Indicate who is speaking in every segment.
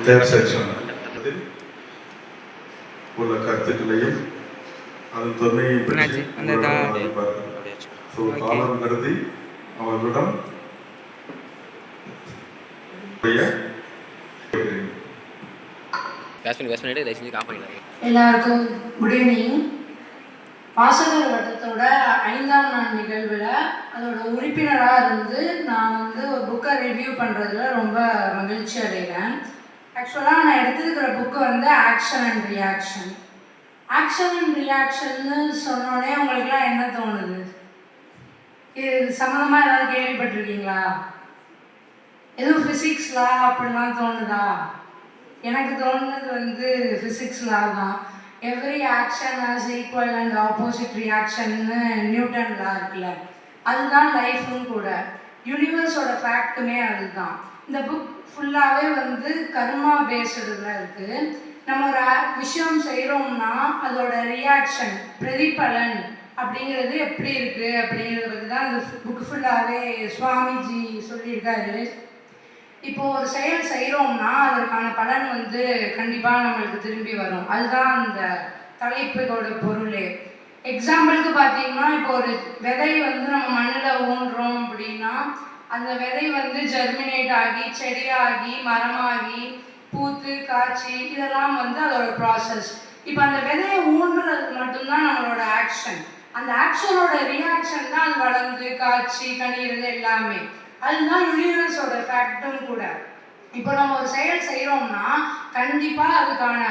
Speaker 1: Third section உள்ள கருத்துக்களையும் அதன் தொன்மையை பற்றி காலம் கருதி அவர்களிடம்
Speaker 2: எல்லாருக்கும் குட் ஈவினிங். வாசகர் வட்டத்தோட 5ஆம் நாள் நிகழ்வில் அதோட உறுப்பினராக இருந்து நான் ஒரு புக்கை ரிவ்யூ பண்ணுறதுல ரொம்ப மகிழ்ச்சி அடைகிறேன். ஆக்சுவலாக நான் எடுத்துருக்கிற book action and reaction. Action and ரியாக்ஷன்னு சொன்னோடனே உங்களுக்குலாம் என்ன தோணுது? இது சம்மந்தமாக ஏதாவது கேள்விப்பட்டிருக்கீங்களா? எதுவும் ஃபிசிக்ஸ் லா அப்படின்லாம் தோணுதா? எனக்கு தோணுது ஃபிசிக்ஸ் லா தான். Every action has equal and opposite ரியாக்ஷன்னு நியூட்டன் லா இருக்குல்ல, அதுதான் லைஃப்பும் கூட. யூனிவர்ஸோட ஃபேக்ட்டுமே அதுதான். இந்த புக் ஃபுல்லாகவே கர்மா பேஸ்டில் இருக்குது. நம்ம ஒரு விஷயம் செய்கிறோம்னா அதோட ரியாக்ஷன் பிரதிபலன் அப்படிங்கிறது எப்படி இருக்குது அப்படிங்கிறத பற்றி தான் இந்த புக்கு ஃபுல்லாகவே சுவாமிஜி சொல்லியிருக்காரு. இப்போது ஒரு செயல் செய்கிறோம்னா அதற்கான பலன் கண்டிப்பாக நம்மளுக்கு திரும்பி வரும். அதுதான் அந்த தலைப்போட பொருளே. எக்ஸாம்பிளுக்கு பார்த்தீங்கன்னா, இப்போ ஒரு விதை நம்ம மண்ணில் ஊன்றோம் அப்படின்னா அந்த விதை ஜெர்மினேட் ஆகி செடியாகி மரமாகி பூத்து காய்ச்சி இதெல்லாம் அதோட ப்ராசஸ். இப்போ அந்த விதையை ஊன்றது மட்டும்தான் நம்மளோட ஆக்ஷன். அந்த ஆக்ஷனோட ரியாக்ஷன் தான் அது வளர்ந்து காய்ச்சி கனிகிறது எல்லாமே. அதுதான் யூனிவர்ஸோட ஃபேக்டும் கூட. இப்போ நம்ம ஒரு செயல் செய்கிறோம்னா கண்டிப்பாக அதுக்கான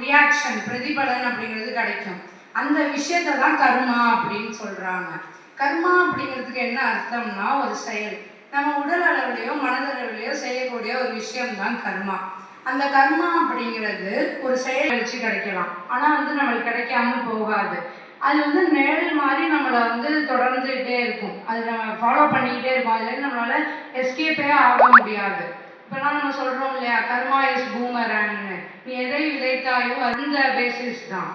Speaker 2: ரியாக்ஷன் பிரதிபலன் அப்படிங்கிறது கிடைக்கும். அந்த விஷயத்தை தான் கர்மா அப்படின்னு சொல்கிறாங்க. கர்மா அப்படிங்கிறதுக்கு என்ன அர்த்தம்னா, ஒரு செயல் நம்ம உடல் அளவுலையோ மனதளவுலையோ செய்யக்கூடிய ஒரு விஷயம்தான் கர்மா. அந்த கர்மா அப்படிங்கிறது ஒரு செயல் வச்சு கிடைக்கலாம், ஆனால் நம்மளுக்கு கிடைக்காம போகாது. அது நிழல் மாதிரி நம்மளை தொடர்ந்துகிட்டே இருக்கும். அது நம்ம ஃபாலோ பண்ணிக்கிட்டே இருக்கும். அதுலேருந்து நம்மளால் எஸ்கேப்பே ஆக முடியாது. இப்போலாம் நம்ம சொல்கிறோம் இல்லையா, கர்மா இஸ் பூமராங்னு. நீ எதை விதைத்தாயோ அந்த பேசிஸ் தான்.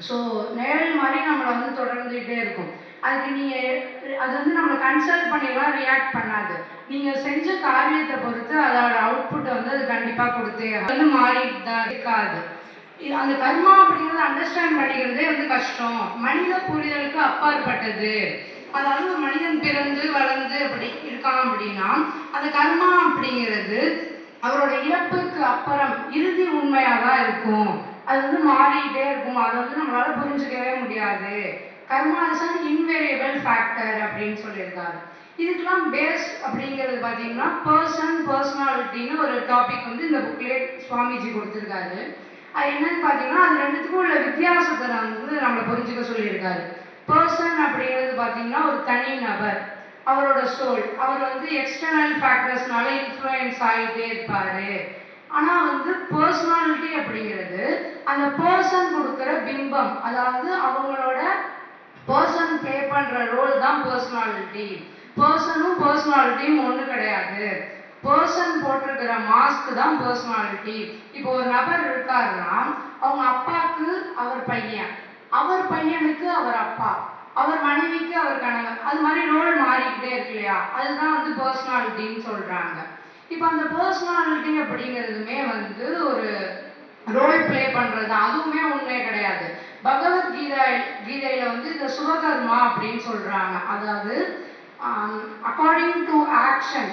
Speaker 2: ஸோ நிழல் மாதிரி நம்மளை தொடர்ந்துகிட்டே இருக்கும். அதுக்கு நீங்கள் அது நம்மளை கன்சல்ட் பண்ணிலாம் ரியாக்ட் பண்ணாது. நீங்கள் செஞ்ச காரியத்தை பொறுத்து அதோட அவுட்புட்டை அது கண்டிப்பாக கொடுத்தே மாறிட்டு தான் இருக்காது. அந்த கர்மா அப்படிங்கிறது அண்டர்ஸ்டாண்ட் பண்ணிக்கிறதே கஷ்டம். மனித புரிதலுக்கு அப்பாற்பட்டது. அதாவது ஒரு மனிதன் பிறந்து வளர்ந்து அப்படி இருக்கான் அப்படின்னா அந்த கர்மா அப்படிங்கிறது அவரோட இறப்புக்கு அப்புறம் இறுதி உண்மையாக தான் இருக்கும். அது மாறிக்கிட்டே இருக்கும். அதை நம்மளால புரிஞ்சுக்கவே முடியாது. கர்மா இஸ் அன் இன்வேரியபிள் ஃபேக்டர் அப்படின்னு சொல்லியிருக்காரு. இதுக்கெல்லாம் பேஸ் அப்படிங்கிறது பார்த்தீங்கன்னா பர்சனாலிட்டின்னு ஒரு டாபிக் இந்த புக்லேயே சுவாமிஜி கொடுத்துருக்காரு. அது என்னன்னு பார்த்தீங்கன்னா, அது ரெண்டுத்துக்கும் உள்ள வித்தியாசத்தை நம்மளை புரிஞ்சுக்க சொல்லியிருக்காரு. பர்சன் அப்படிங்கிறது பார்த்தீங்கன்னா ஒரு தனி நபர், அவரோட சோல். அவர் எக்ஸ்டர்னல் ஃபேக்டர்ஸ்னால இன்ஃப்ளூயன்ஸ் ஆகிட்டே இருப்பார். ஆனால் பர்சனாலிட்டி அப்படிங்கிறது அந்த பர்சன் கொடுக்குற பிம்பம். அதாவது அவங்களோட பர்சன் ப்ளே பண்ணுற ரோல் தான் பர்சனாலிட்டி. பர்சனும் பர்சனாலிட்டியும் ஒன்று கிடையாது. பர்சன் போட்டிருக்கிற மாஸ்க் தான் பர்சனாலிட்டி. இப்போ ஒரு நபர் இருக்காருன்னா அவங்க அப்பாவுக்கு அவர் பையன், அவர் பையனுக்கு அவர் அப்பா, அவர் மனைவிக்கு அவர் கணவர், அது மாதிரி ரோல் மாறிக்கிட்டே இருக்கு இல்லையா, அதுதான் பர்சனாலிட்டின்னு சொல்கிறாங்க. இப்போ அந்த பர்சனாலிட்டி அப்படிங்கிறதுமே ஒரு ரோல் ப்ளே பண்ணுறது தான். அதுவுமே உண்மையே கிடையாது. கீதையில் இந்த சுபகர்மா அப்படின்னு சொல்கிறாங்க. அதாவது according to action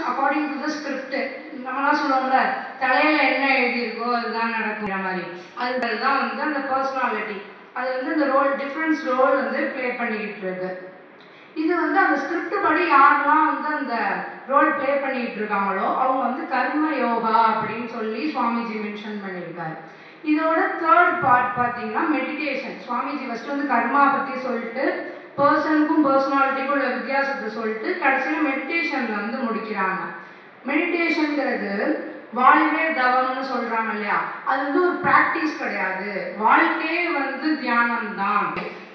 Speaker 2: according to the script. நம்மளாம் சொல்லுவோம்ல, தலையில் என்ன எழுதியிருக்கோ அதுதான் நடக்கிற மாதிரி. அதுதான் அந்த பர்சனாலிட்டி. அது அந்த ரோல் டிஃப்ரென்ஸ் ரோல் ப்ளே பண்ணிக்கிட்டு இருக்கு. இது அந்த ஸ்கிரிப்ட் படி யாரெல்லாம் அந்த ரோல் ப்ளே பண்ணிக்கிட்டு இருக்காங்களோ அவங்க கர்ம யோகா அப்படின்னு சொல்லி சுவாமிஜி மென்ஷன் பண்ணியிருக்காரு. இதோட தேர்ட் பார்ட் பார்த்தீங்கன்னா மெடிடேஷன். சுவாமிஜி ஃபஸ்ட்டு கர்மா பற்றி சொல்லிட்டு பர்சனுக்கும் பர்சனாலிட்டிக்கும் உள்ள வித்தியாசத்தை சொல்லிட்டு கடைசியில் மெடிடேஷனில் முடிக்கிறாங்க. மெடிடேஷனுங்கிறது வாழ்வே தவம்னு சொல்கிறாங்க இல்லையா, அது ஒரு ப்ராக்டிஸ் கிடையாது. வாழ்க்கையே தியானம் தான்.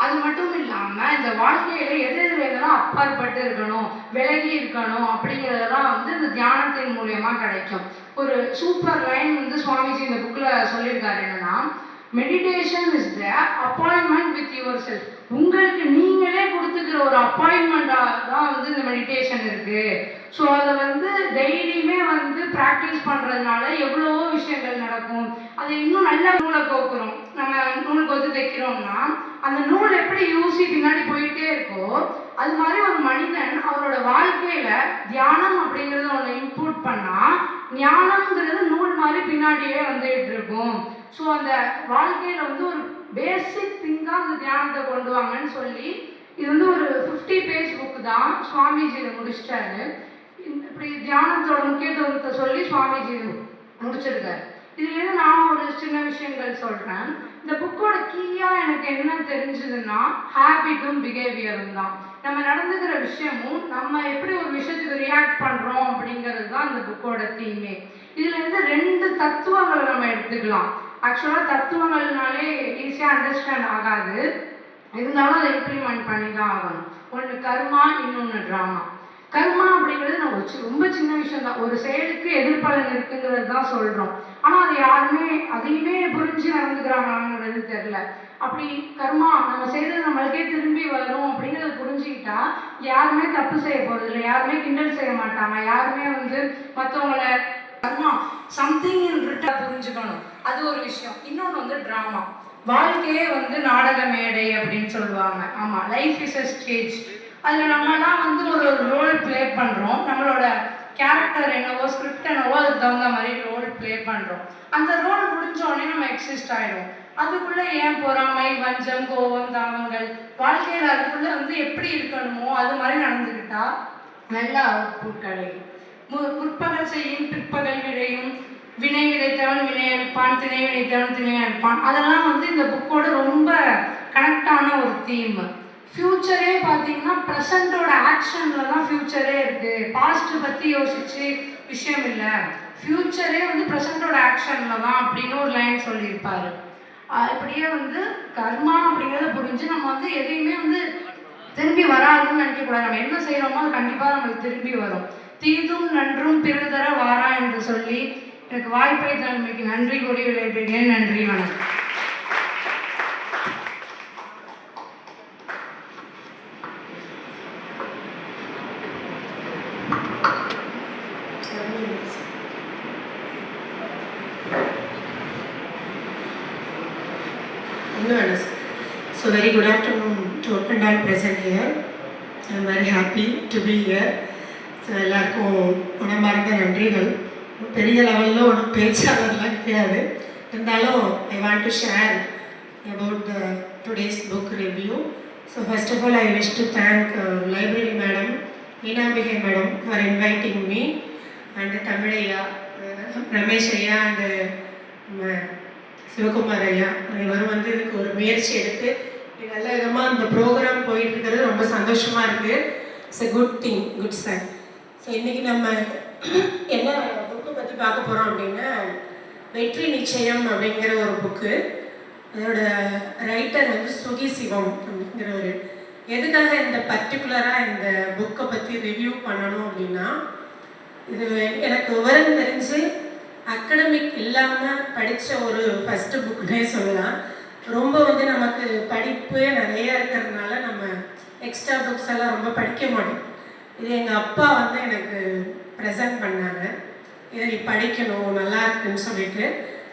Speaker 2: அது மட்டும் இல்லாமல் இந்த வாழ்க்கையில் எதெல்லாம் அப்பாற்பட்டு இருக்கணும், விலகி இருக்கணும் அப்படிங்கிறதெல்லாம் இந்த தியானத்தின் மூலியமாக கிடைக்கும். ஒரு சூப்பர் லைன் சுவாமிஜி இந்த புக்கில் சொல்லியிருக்காரு. என்னன்னா, meditation is the appointment with your self. உங்களுக்கு நீங்களே கொடுத்துக்கிற ஒரு அப்பாயின்மெண்ட்டாக தான் இந்த மெடிடேஷன் இருக்குது. ஸோ அதை டெய்லியுமே ப்ராக்டிஸ் பண்ணுறதுனால எவ்வளவோ விஷயங்கள் நடக்கும். அது இன்னும் நல்லா நூலை கோக்குறோம். நம்ம நூல் கோத்து தைக்கிறோம்னா அந்த நூல் எப்படி யூசி பின்னாடி போயிட்டே இருக்கோ அது மாதிரி ஒரு மனிதன் அவரோட வாழ்க்கையில தியானம் அப்படிங்கிறது ஒன்று இன்புட் பண்ணா ஞானம்ங்கிறது நூல் மாதிரி பின்னாடியே வந்துகிட்டு இருக்கும். ஸோ அந்த வாழ்க்கையில வந்து ஒரு பேசிக் திங்காக அந்த தியானத்தை கொண்டு வாங்கன்னு சொல்லி இது வந்து ஒரு 50 பேஜ் புக்கு தான். சுவாமிஜி இதை முடிச்சிட்டாரு. இப்படி தியானத்தோட முக்கியத்துவத்தை சொல்லி சுவாமிஜி முடிச்சிருக்காரு. இதுலேருந்து நான் ஒரு சின்ன விஷயங்கள் சொல்கிறேன். இந்த புக்கோட கீயாக எனக்கு என்ன தெரிஞ்சதுன்னா ஹேபிட்டும் பிஹேவியரும் தான். நம்ம நடந்துக்கிற விஷயமும் நம்ம எப்படி ஒரு விஷயத்துக்கு ரியாக்ட் பண்ணுறோம் அப்படிங்கிறது தான் இந்த புக்கோட தீமே. இதுலேருந்து 2 தத்துவங்களை நம்ம எடுத்துக்கலாம். ஆக்சுவலாக தத்துவங்கள்னாலே ஈஸியாக அண்டர்ஸ்டாண்ட் ஆகாது, இருந்தாலும் அதை இம்ப்ளிமெண்ட் பண்ணி தான் ஆகணும். ஒன்று கர்மா, இன்னொன்று ட்ராமா. கர்மா அப்படிங்கிறது நம்ம ரொம்ப சின்ன விஷயம் தான். ஒரு செயலுக்கு எதிர்பலன் இருக்குங்கிறது தான் சொல்கிறோம். ஆனால் அது யாருமே அதையுமே புரிஞ்சு நடந்துக்கிறாங்களாங்கிறது தெரில. அப்படி கர்மா நம்ம செய்கிறது நம்மளுக்கே திரும்பி வரும் அப்படிங்கிறத புரிஞ்சுக்கிட்டா யாருமே தப்பு செய்ய போகிறதில்ல, யாருமே கிண்டல் செய்ய மாட்டாங்க, யாருமே வந்து மற்றவங்களை கர்மா சம்திங் இன் ரிட்டர்ன் புரிஞ்சுக்கணும். அது ஒரு விஷயம். இன்னொன்று வந்து ட்ராமா. வாழ்க்கையே வந்து நாடக மேடை அப்படின்னு சொல்லுவாங்க. ஆமாம், லைஃப் இஸ் அ ஸ்டேஜ். அதில் நம்மலாம் வந்து ஒரு ரோல் ப்ளே பண்ணுறோம். நம்மளோட கேரக்டர் என்னவோ, ஸ்கிரிப்ட் என்னவோ, அதுக்கு தகுந்த மாதிரி ரோல் ப்ளே பண்ணுறோம். அந்த ரோல் முடிஞ்சோடனே நம்ம எக்ஸிஸ்ட் ஆகிடும். அதுக்குள்ளே ஏன் பொறாமை, வஞ்சம், கோபம், தாவங்கள் வாழ்க்கையில் அதுக்குள்ளே வந்து எப்படி இருக்கணுமோ அது மாதிரி நடந்துக்கிட்டா நல்ல அவுட்புட் கிடைக்கும். முற்பகல் செய்யும் பிற்பகல் விளையும், வினை விதைத்தவன் வினை அறுப்பான், திணை விதைத்தவன் திணை அறுப்பான். அதெல்லாம் வந்து இந்த புக்கோட ரொம்ப கனெக்டான ஒரு தீம். ஃப்யூச்சரே பார்த்தீங்கன்னா ப்ரெசண்ட்டோட ஆக்ஷனில் தான் ஃப்யூச்சரே இருக்குது. பாஸ்ட்டு பற்றி யோசிச்சு விஷயம் இல்லை, ஃப்யூச்சரே வந்து ப்ரெசண்ட்டோட ஆக்ஷனில் தான் அப்படின்னு ஒரு லைன் சொல்லியிருப்பார். இப்படியே வந்து கர்மா அப்படிங்கிறத புரிஞ்சு நம்ம வந்து எதையுமே வந்து திரும்பி வராதுன்னு நினைக்கக்கூடாது. நம்ம என்ன செய்கிறோமோ அது கண்டிப்பாக நம்மளுக்கு திரும்பி வரும். தீதும் நன்றும் பிறதர வாரா என்று சொல்லி எனக்கு வாய்ப்பை தன்மைக்கு நன்றி கூறி விளையாடுகிறேன். நன்றி, வணக்கம்.
Speaker 3: So very good afternoon to all present here. I am very happy to be here. So எல்லாருக்கும் மனமார்ந்த நன்றிகள். பெரிய லெவலில் ஒன்றும் பேச்சாளர்லாம் கிடையாது, இருந்தாலும் I want to share about the today's book review. So first of all, I wish to thank library madam, Meenambike madam, for inviting me, and Tamil ஐயா, ரமேஷ் ஐயா, and சிவகுமார் ஐயா இவரும் வந்து இதுக்கு ஒரு முயற்சி எடுத்து நல்ல விதமாக இந்த ப்ரோக்ராம் போயிட்டு இருக்கிறது ரொம்ப சந்தோஷமாக இருக்குது. It's a good thing, good sign. So இன்றைக்கி நம்ம என்ன புக்கு பற்றி பார்க்க போகிறோம் அப்படின்னா வெற்றி நிச்சயம் அப்படிங்கிற ஒரு புக்கு. அதோட ரைட்டர் வந்து சுகி சிவம் அப்படிங்கிற ஒரு. எதுக்காக இந்த பர்டிகுலராக இந்த புக்கை பற்றி ரிவ்யூ பண்ணணும் அப்படின்னா, இது எனக்கு விவரம் தெரிஞ்சு அகடமிக் இல்லாமல் படித்த ஒரு ஃபஸ்ட்டு புக்குன்னே சொல்லலாம். ரொம்ப வந்து நமக்கு படிப்பு நிறையா இருக்கிறதுனால நம்ம எக்ஸ்ட்ரா புக்ஸ் எல்லாம் ரொம்ப படிக்க மாட்டோம். இது எங்கள் அப்பா வந்து எனக்கு ப்ரெசன்ட் பண்ணாங்க, இதை நீ படிக்கணும் நல்லா இருக்குன்னு சொல்லிட்டு.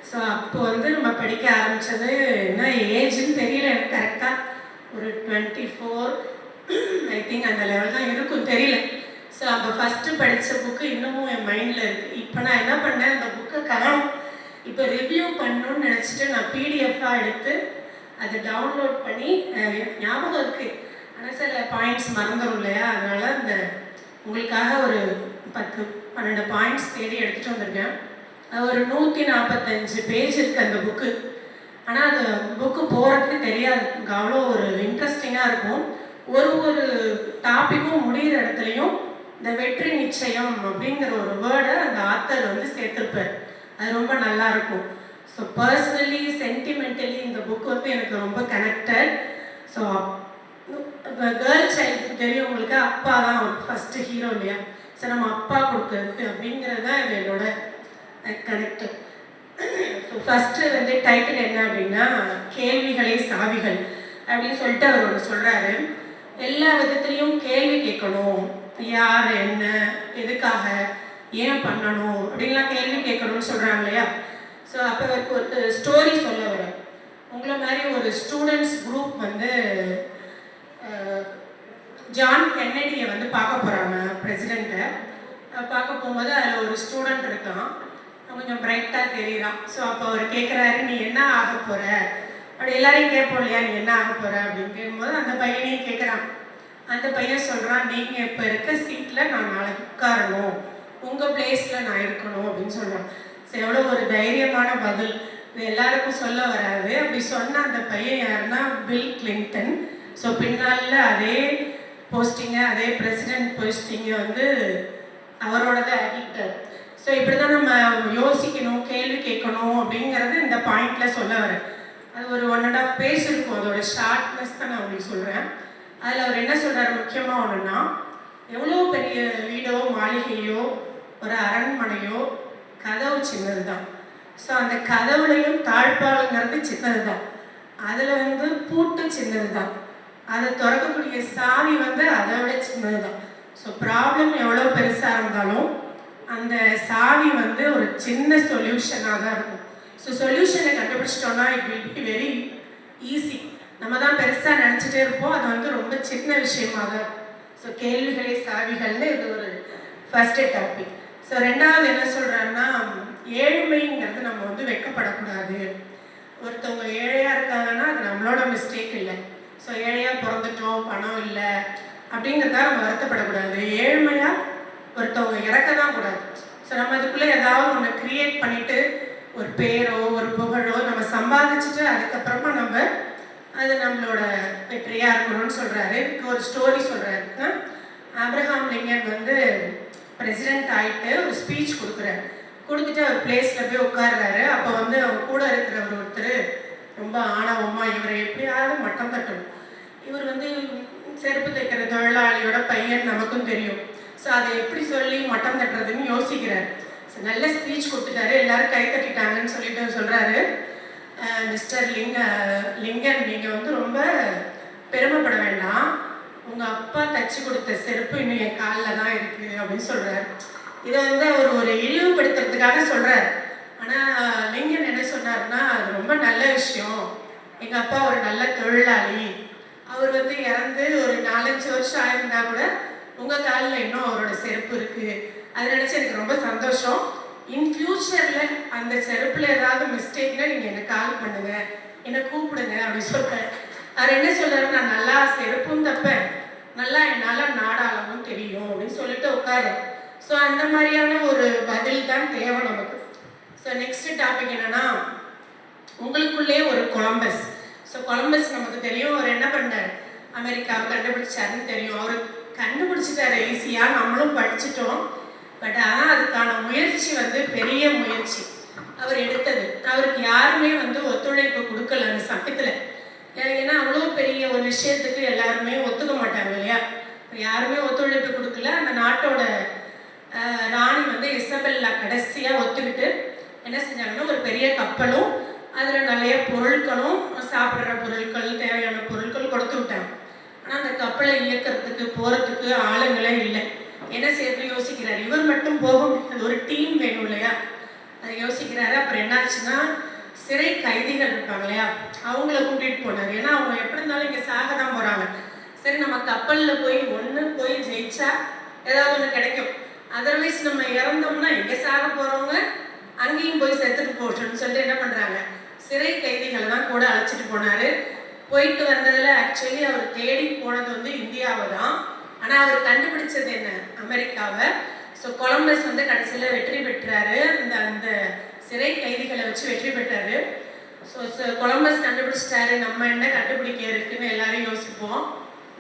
Speaker 3: ஸோ அப்போ வந்து நம்ம படிக்க ஆரம்பித்தது என்ன ஏஜ்னு தெரியல எனக்கு கரெக்டாக, ஒரு 24 ஐ திங்க் அந்த லெவல் தான் இருக்கும், தெரியல. ஸோ அப்போ ஃபஸ்ட்டு படித்த புக்கு இன்னமும் என் மைண்டில் இருக்குது. இப்போ நான் என்ன பண்ணேன், அந்த புக்கை காணும் இப்போ ரிவ்யூ பண்ணணும்னு நினச்சிட்டு நான் பிடிஎஃபாக எடுத்து அதை டவுன்லோட் பண்ணி ஞாபகம் இருக்குது, ஆனால் சில பாயிண்ட்ஸ் மறந்துடும் இல்லையா, அதனால் அந்த உங்களுக்காக ஒரு 10-12 பாயிண்ட்ஸ் தேடி எடுத்துகிட்டு வந்திருக்கேன். ஒரு 145 பேஜ் இருக்குது அந்த புக்கு. ஆனால் அந்த புக்கு போகிறதுக்கு தெரியாது, அவ்வளோ ஒரு இன்ட்ரெஸ்டிங்காக இருக்கும். ஒரு டாப்பிக்கும் முடிகிற இடத்துலையும் இந்த வெற்றி நிச்சயம் அப்படிங்கிற ஒரு வேர்டை அந்த ஆத்தர் வந்து சேர்த்துருப்பார். அது ரொம்ப நல்லாயிருக்கும். ஸோ பர்சனலி சென்டிமெண்டலி இந்த புக் வந்து எனக்கு ரொம்ப கனெக்டட். ஸோ கேர்ள் சைல்டுக்கு தெரியவங்களுக்கு அப்பா தான் ஃபஸ்ட்டு ஹீரோ இல்லையா, ஸோ நம்ம அப்பா கொடுக்குறது அப்படிங்கிறது தான் இது என்னோட கனெக்டட். ஸோ ஃபஸ்ட்டு வந்து டைட்டில் என்ன அப்படின்னா கேள்விகளே சாவிகள் அப்படின்னு சொல்லிட்டு அவர் ஒன்று சொல்கிறாரு. எல்லா விதத்துலேயும் கேள்வி கேட்கணும், யார், என்ன, எதுக்காக, ஏன் பண்ணணும் அப்படின்லாம் கேள்வி கேட்கணும்னு சொல்கிறாங்க இல்லையா. ஸோ அப்போ அவருக்கு ஒரு ஸ்டோரி சொல்ல வரேன். உங்களை மாதிரி ஒரு ஸ்டூடெண்ட்ஸ் குரூப் வந்து ஜான் கென்னடியை வந்து பார்க்க போகிறாங்க, பிரசிடெண்ட்டை பார்க்க போகும்போது அதில் ஒரு ஸ்டூடெண்ட் இருக்கான், கொஞ்சம் பிரைட்டாக தெரியுறான். ஸோ அப்போ அவர் கேட்குறாரு, நீ என்ன ஆக போகிற அப்படி எல்லாரையும் கேட்போம் இல்லையா, நீ என்ன ஆக போகிற அப்படின்னு கேட்கும்போது அந்த பையனையும் கேட்குறான். அந்த பையன் சொல்கிறான், நீங்கள் இப்போ இருக்க சீட்டில் நான் நாளைக்கு உட்காரணும், உங்கள் பிளேஸில் நான் இருக்கணும் அப்படின்னு சொல்கிறான். ஸோ எவ்வளோ ஒரு தைரியமான பதில், இது எல்லாருக்கும் சொல்ல வராது. அப்படி சொன்ன அந்த பையன் யாருன்னா பில் கிளின்டன். ஸோ பின்னால் அதே போஸ்டிங்கை, அதே பிரசிடென்ட் போஸ்டிங்கை வந்து அவரோட தான் ஆடிட்டர். ஸோ இப்படி தான் நம்ம யோசிக்கணும், கேள்வி கேட்கணும் அப்படிங்கிறது இந்த பாயிண்டில் சொல்ல வரேன். அது ஒரு 1.5 பேஜ் இருக்கும், அதோட ஷார்ட்னஸ் தான் நான் உங்களுக்கு சொல்கிறேன். அதில் அவர் என்ன சொல்கிறார் முக்கியமாக ஒன்றுன்னா, எவ்வளோ பெரிய வீடோ மாளிகையோ ஒரு அரண்மனையோ கதவு சின்னது தான். ஸோ அந்த கதவுலையும் தாழ்பாலுங்கிறது சின்னது தான், அதில் வந்து பூட்டு சின்னது தான், அதை திறக்கக்கூடிய சாவி வந்து அதை விட சின்னது தான். ஸோ ப்ராப்ளம் எவ்வளோ பெருசாக இருந்தாலும் அந்த சாவி வந்து ஒரு சின்ன சொல்யூஷனாக தான் இருக்கும். ஸோ சொல்யூஷனை கண்டுபிடிச்சிட்டோன்னா it will be very easy. நம்ம தான் பெருசாக நினச்சிட்டே இருப்போம், அது வந்து ரொம்ப சின்ன விஷயமாக. ஸோ கேள்விகளே சாவிகள்னு இது ஒரு ஃபஸ்ட்டு டாபிக். ஸோ ரெண்டாவது என்ன சொல்கிறாருன்னா, ஏழ்மைங்கிறது நம்ம வந்து வெட்கப்படக்கூடாது. ஒருத்தவங்க ஏழையாக இருக்காங்கன்னா அது நம்மளோட மிஸ்டேக் இல்லை. ஸோ ஏழையாக பிறந்துட்டோம், பணம் இல்லை அப்படிங்கிறதா நம்ம வருத்தப்படக்கூடாது. ஏழ்மையாக ஒருத்தவங்க இறக்க தான் கூடாது. ஸோ நம்ம அதுக்குள்ளே ஏதாவது ஒன்று க்ரியேட் பண்ணிவிட்டு ஒரு பேரோ ஒரு புகழோ நம்ம சம்பாதிச்சுட்டு அதுக்கப்புறமா நம்ம அது நம்மளோட வெற்றியாக இருக்கணும்னு சொல்கிறாரு. ஒரு ஸ்டோரி சொல்கிறாருன்னா, ஆப்ரஹாம் லிங்கன் வந்து பிரசிடெண்ட் ஆகிட்டு ஒரு ஸ்பீச் கொடுத்துட்டு அவர் பிளேஸில் போய் உட்கார்றாரு. அப்போ வந்து அவர் கூட இருக்கிறவர் ஒருத்தர் ரொம்ப ஆணவமாக இவரை எப்படியாவது மட்டம் தட்டணும். இவர் வந்து செருப்பு தைக்கிற தொழிலாளியோட பையன் நமக்கும் தெரியும். ஸோ அதை எப்படி சொல்லி மட்டம் தட்டுறதுன்னு யோசிக்கிறார். ஸோ நல்ல ஸ்பீச் கொடுத்துட்டாரு, எல்லாரும் கை தட்டிட்டாங்கன்னு சொல்லிட்டு சொல்கிறாரு, மிஸ்டர் லிங்கன் நீங்கள் வந்து ரொம்ப பெருமைப்பட வேண்டாம், உங்கள் அப்பா தச்சு கொடுத்த செருப்பு இன்னும் என் காலில் தான் இருக்குது அப்படின்னு சொல்கிறார். இதை வந்து அவர் ஒரு இழிவுபடுத்துறதுக்காக சொல்கிறார். ஆனால் லிங்கன் என்ன சொன்னார்னா, அது ரொம்ப நல்ல விஷயம், எங்கள் அப்பா ஒரு நல்ல தொழிலாளி, அவர் வந்து இறந்து ஒரு 4-5 வருஷம் ஆயிருந்தா கூட உங்கள் காலில் இன்னும் அவரோட செருப்பு இருக்குது, அதை நினச்சி எனக்கு ரொம்ப சந்தோஷம். இன் ஃப்யூச்சரில் அந்த செருப்பில் ஏதாவது மிஸ்டேக்னா நீங்கள் என்னை கால் பண்ணுங்கள், என்னை கூப்பிடுங்க அப்படின்னு சொல்கிறேன். அவர் என்ன சொல்கிறாரு, நான் நல்லா செருப்பும் தப்பேன், நல்லா என்னால் நாடாளவும் தெரியும் அப்படின்னு சொல்லிட்டு உட்காரு. ஸோ அந்த மாதிரியான ஒரு பதில் தான் தேவை நமக்கு. ஸோ நெக்ஸ்ட் டாபிக் என்னென்னா, உங்களுக்குள்ளே ஒரு கொலம்பஸ். ஸோ கொலம்பஸ் நமக்கு தெரியும், அவர் என்ன பண்ணார், அமெரிக்காவை கண்டுபிடிச்சாருன்னு தெரியும். அவர் கண்டுபிடிச்சிட்டாரு ஈஸியாக, நம்மளும் படிச்சிட்டோம். பட் ஆனால் அதுக்கான முயற்சி வந்து பெரிய முயற்சி அவர் எடுத்தது. அவருக்கு யாருமே வந்து ஒத்துழைப்பு கொடுக்கல அந்த சமயத்தில். ஏன்னா அவ்வளோ பெரிய ஒரு விஷயத்துக்கு எல்லாருமே ஒத்துக்க மாட்டாங்க இல்லையா, யாருமே ஒத்துழைப்பு கொடுக்கல. அந்த நாட்டோட ராணி வந்து இசபெல்லா கடைசியாக ஒத்துக்கிட்டு என்ன செஞ்சாங்கன்னா, ஒரு பெரிய கப்பலும் அதில் நிறைய பொருட்களும் சாப்பிட்ற பொருட்கள் தேவையான பொருட்கள் கொடுத்து விட்டாங்க. ஆனால் அந்த கப்பலை இயக்கிறதுக்கு போகிறதுக்கு ஆளுங்களே இல்லை. என்ன செய்யறது யோசிக்கிறார். இவர் மட்டும் போக முடியாது, ஒரு டீம் வேணும் இல்லையா, அதை யோசிக்கிறாரு. அப்புறம் என்னாச்சுன்னா, சிறை கைதிகள் இருப்பாங்க இல்லையா, அவங்கள கூட்டிகிட்டு போனார். ஏன்னா அவங்க எப்படி இருந்தாலும் இங்கே சாக தான் போகிறாங்க. சரி நம்ம கப்பலில் போய் ஜெயிச்சா ஏதாவது ஒன்று கிடைக்கும், அதர்வைஸ் நம்ம இறந்தோம்னா இங்கே சாக போகிறவங்க அங்கேயும் போய் செத்துட்டு போட்டோம்னு சொல்லிட்டு என்ன பண்ணுறாங்க, சிறை கைதிகளை தான் கூட அழைச்சிட்டு போனார். போயிட்டு வந்ததில் ஆக்சுவலி அவர் தேடி போனது வந்து இந்தியாவை தான், ஆனால் அவர் கண்டுபிடிச்சது என்ன, அமெரிக்காவை. ஸோ கொலம்பஸ் வந்து கடைசியில் வெற்றி பெற்றாரு, அந்த சிறை கைதிகளை வச்சு வெற்றி பெற்றாரு. ஸோ கொலம்பஸ் கண்டுபிடிச்சிட்டாரு, நம்ம என்ன கண்டுபிடிக்க இருக்குன்னு எல்லாரும் யோசிப்போம்.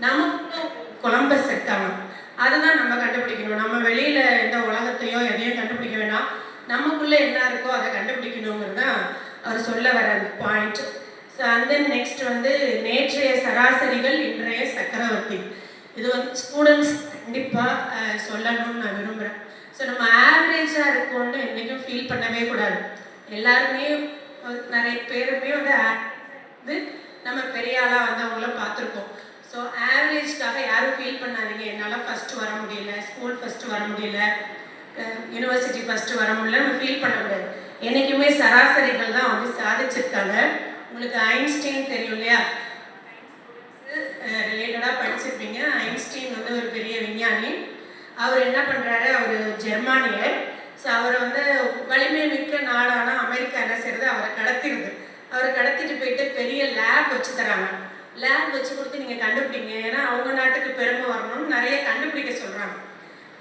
Speaker 3: நமக்கும் கொலம்பஸ் செட் ஆகணும், அதுதான் நம்ம கண்டுபிடிக்கணும். நம்ம வெளியில் எந்த உலகத்தையோ எதையும் கண்டுபிடிக்க வேண்டாம், நமக்குள்ளே என்ன இருக்கோ அதை கண்டுபிடிக்கணுங்கிறது தான் அவர் சொல்ல வர அந்த point. So and then next வந்து நேற்றைய சராசரிகள் இன்றைய சக்கரவர்த்தி. இது வந்து ஸ்டூடெண்ட்ஸ் கண்டிப்பாக சொல்லணும்னு நான் விரும்புகிறேன். ஸோ நம்ம ஆவரேஜாக இருக்கோன்னு என்றைக்கும் ஃபீல் பண்ணவே கூடாது. எல்லாருமே நிறைய பேருமே வந்து நம்ம பெரிய ஆளாக வந்து அவங்கள பார்த்துருக்கோம். ஸோ ஆவரேஜ்க்காக யாரும் ஃபீல் பண்ணாதீங்க, என்னால் ஃபஸ்ட்டு வர முடியல, ஸ்கூல் ஃபஸ்ட்டு வர முடியல, யூனிவர்சிட்டி ஃபஸ்ட்டு வர முடியல, நம்ம ஃபீல் பண்ணக்கூடாது. என்றைக்குமே சராசரிகள் தான் வந்து சாதிச்சிருக்காங்க. உங்களுக்கு ஐன்ஸ்டீன் தெரியும் இல்லையா? ரிலேட்டடாக படிச்சிருப்பீங்க. ஐன்ஸ்டீன் வந்து ஒரு பெரிய விஞ்ஞானி. அவர் என்ன பண்ணுறாரு, அவர் ஜெர்மானியர். ஸோ அவரை வந்து வலிமை மிக்க நாடான அமெரிக்கா என்ன செய்யறது, அவரை கடத்திடுது. அவரை கடத்திட்டு போயிட்டு பெரிய லேப் வச்சு தராங்க. லேப் வச்சு கொடுத்து நீங்கள் கண்டுபிடிங்க, ஏன்னா அவங்க நாட்டுக்கு பெருமை வரணும்னு நிறைய கண்டுபிடிக்க சொல்கிறாங்க.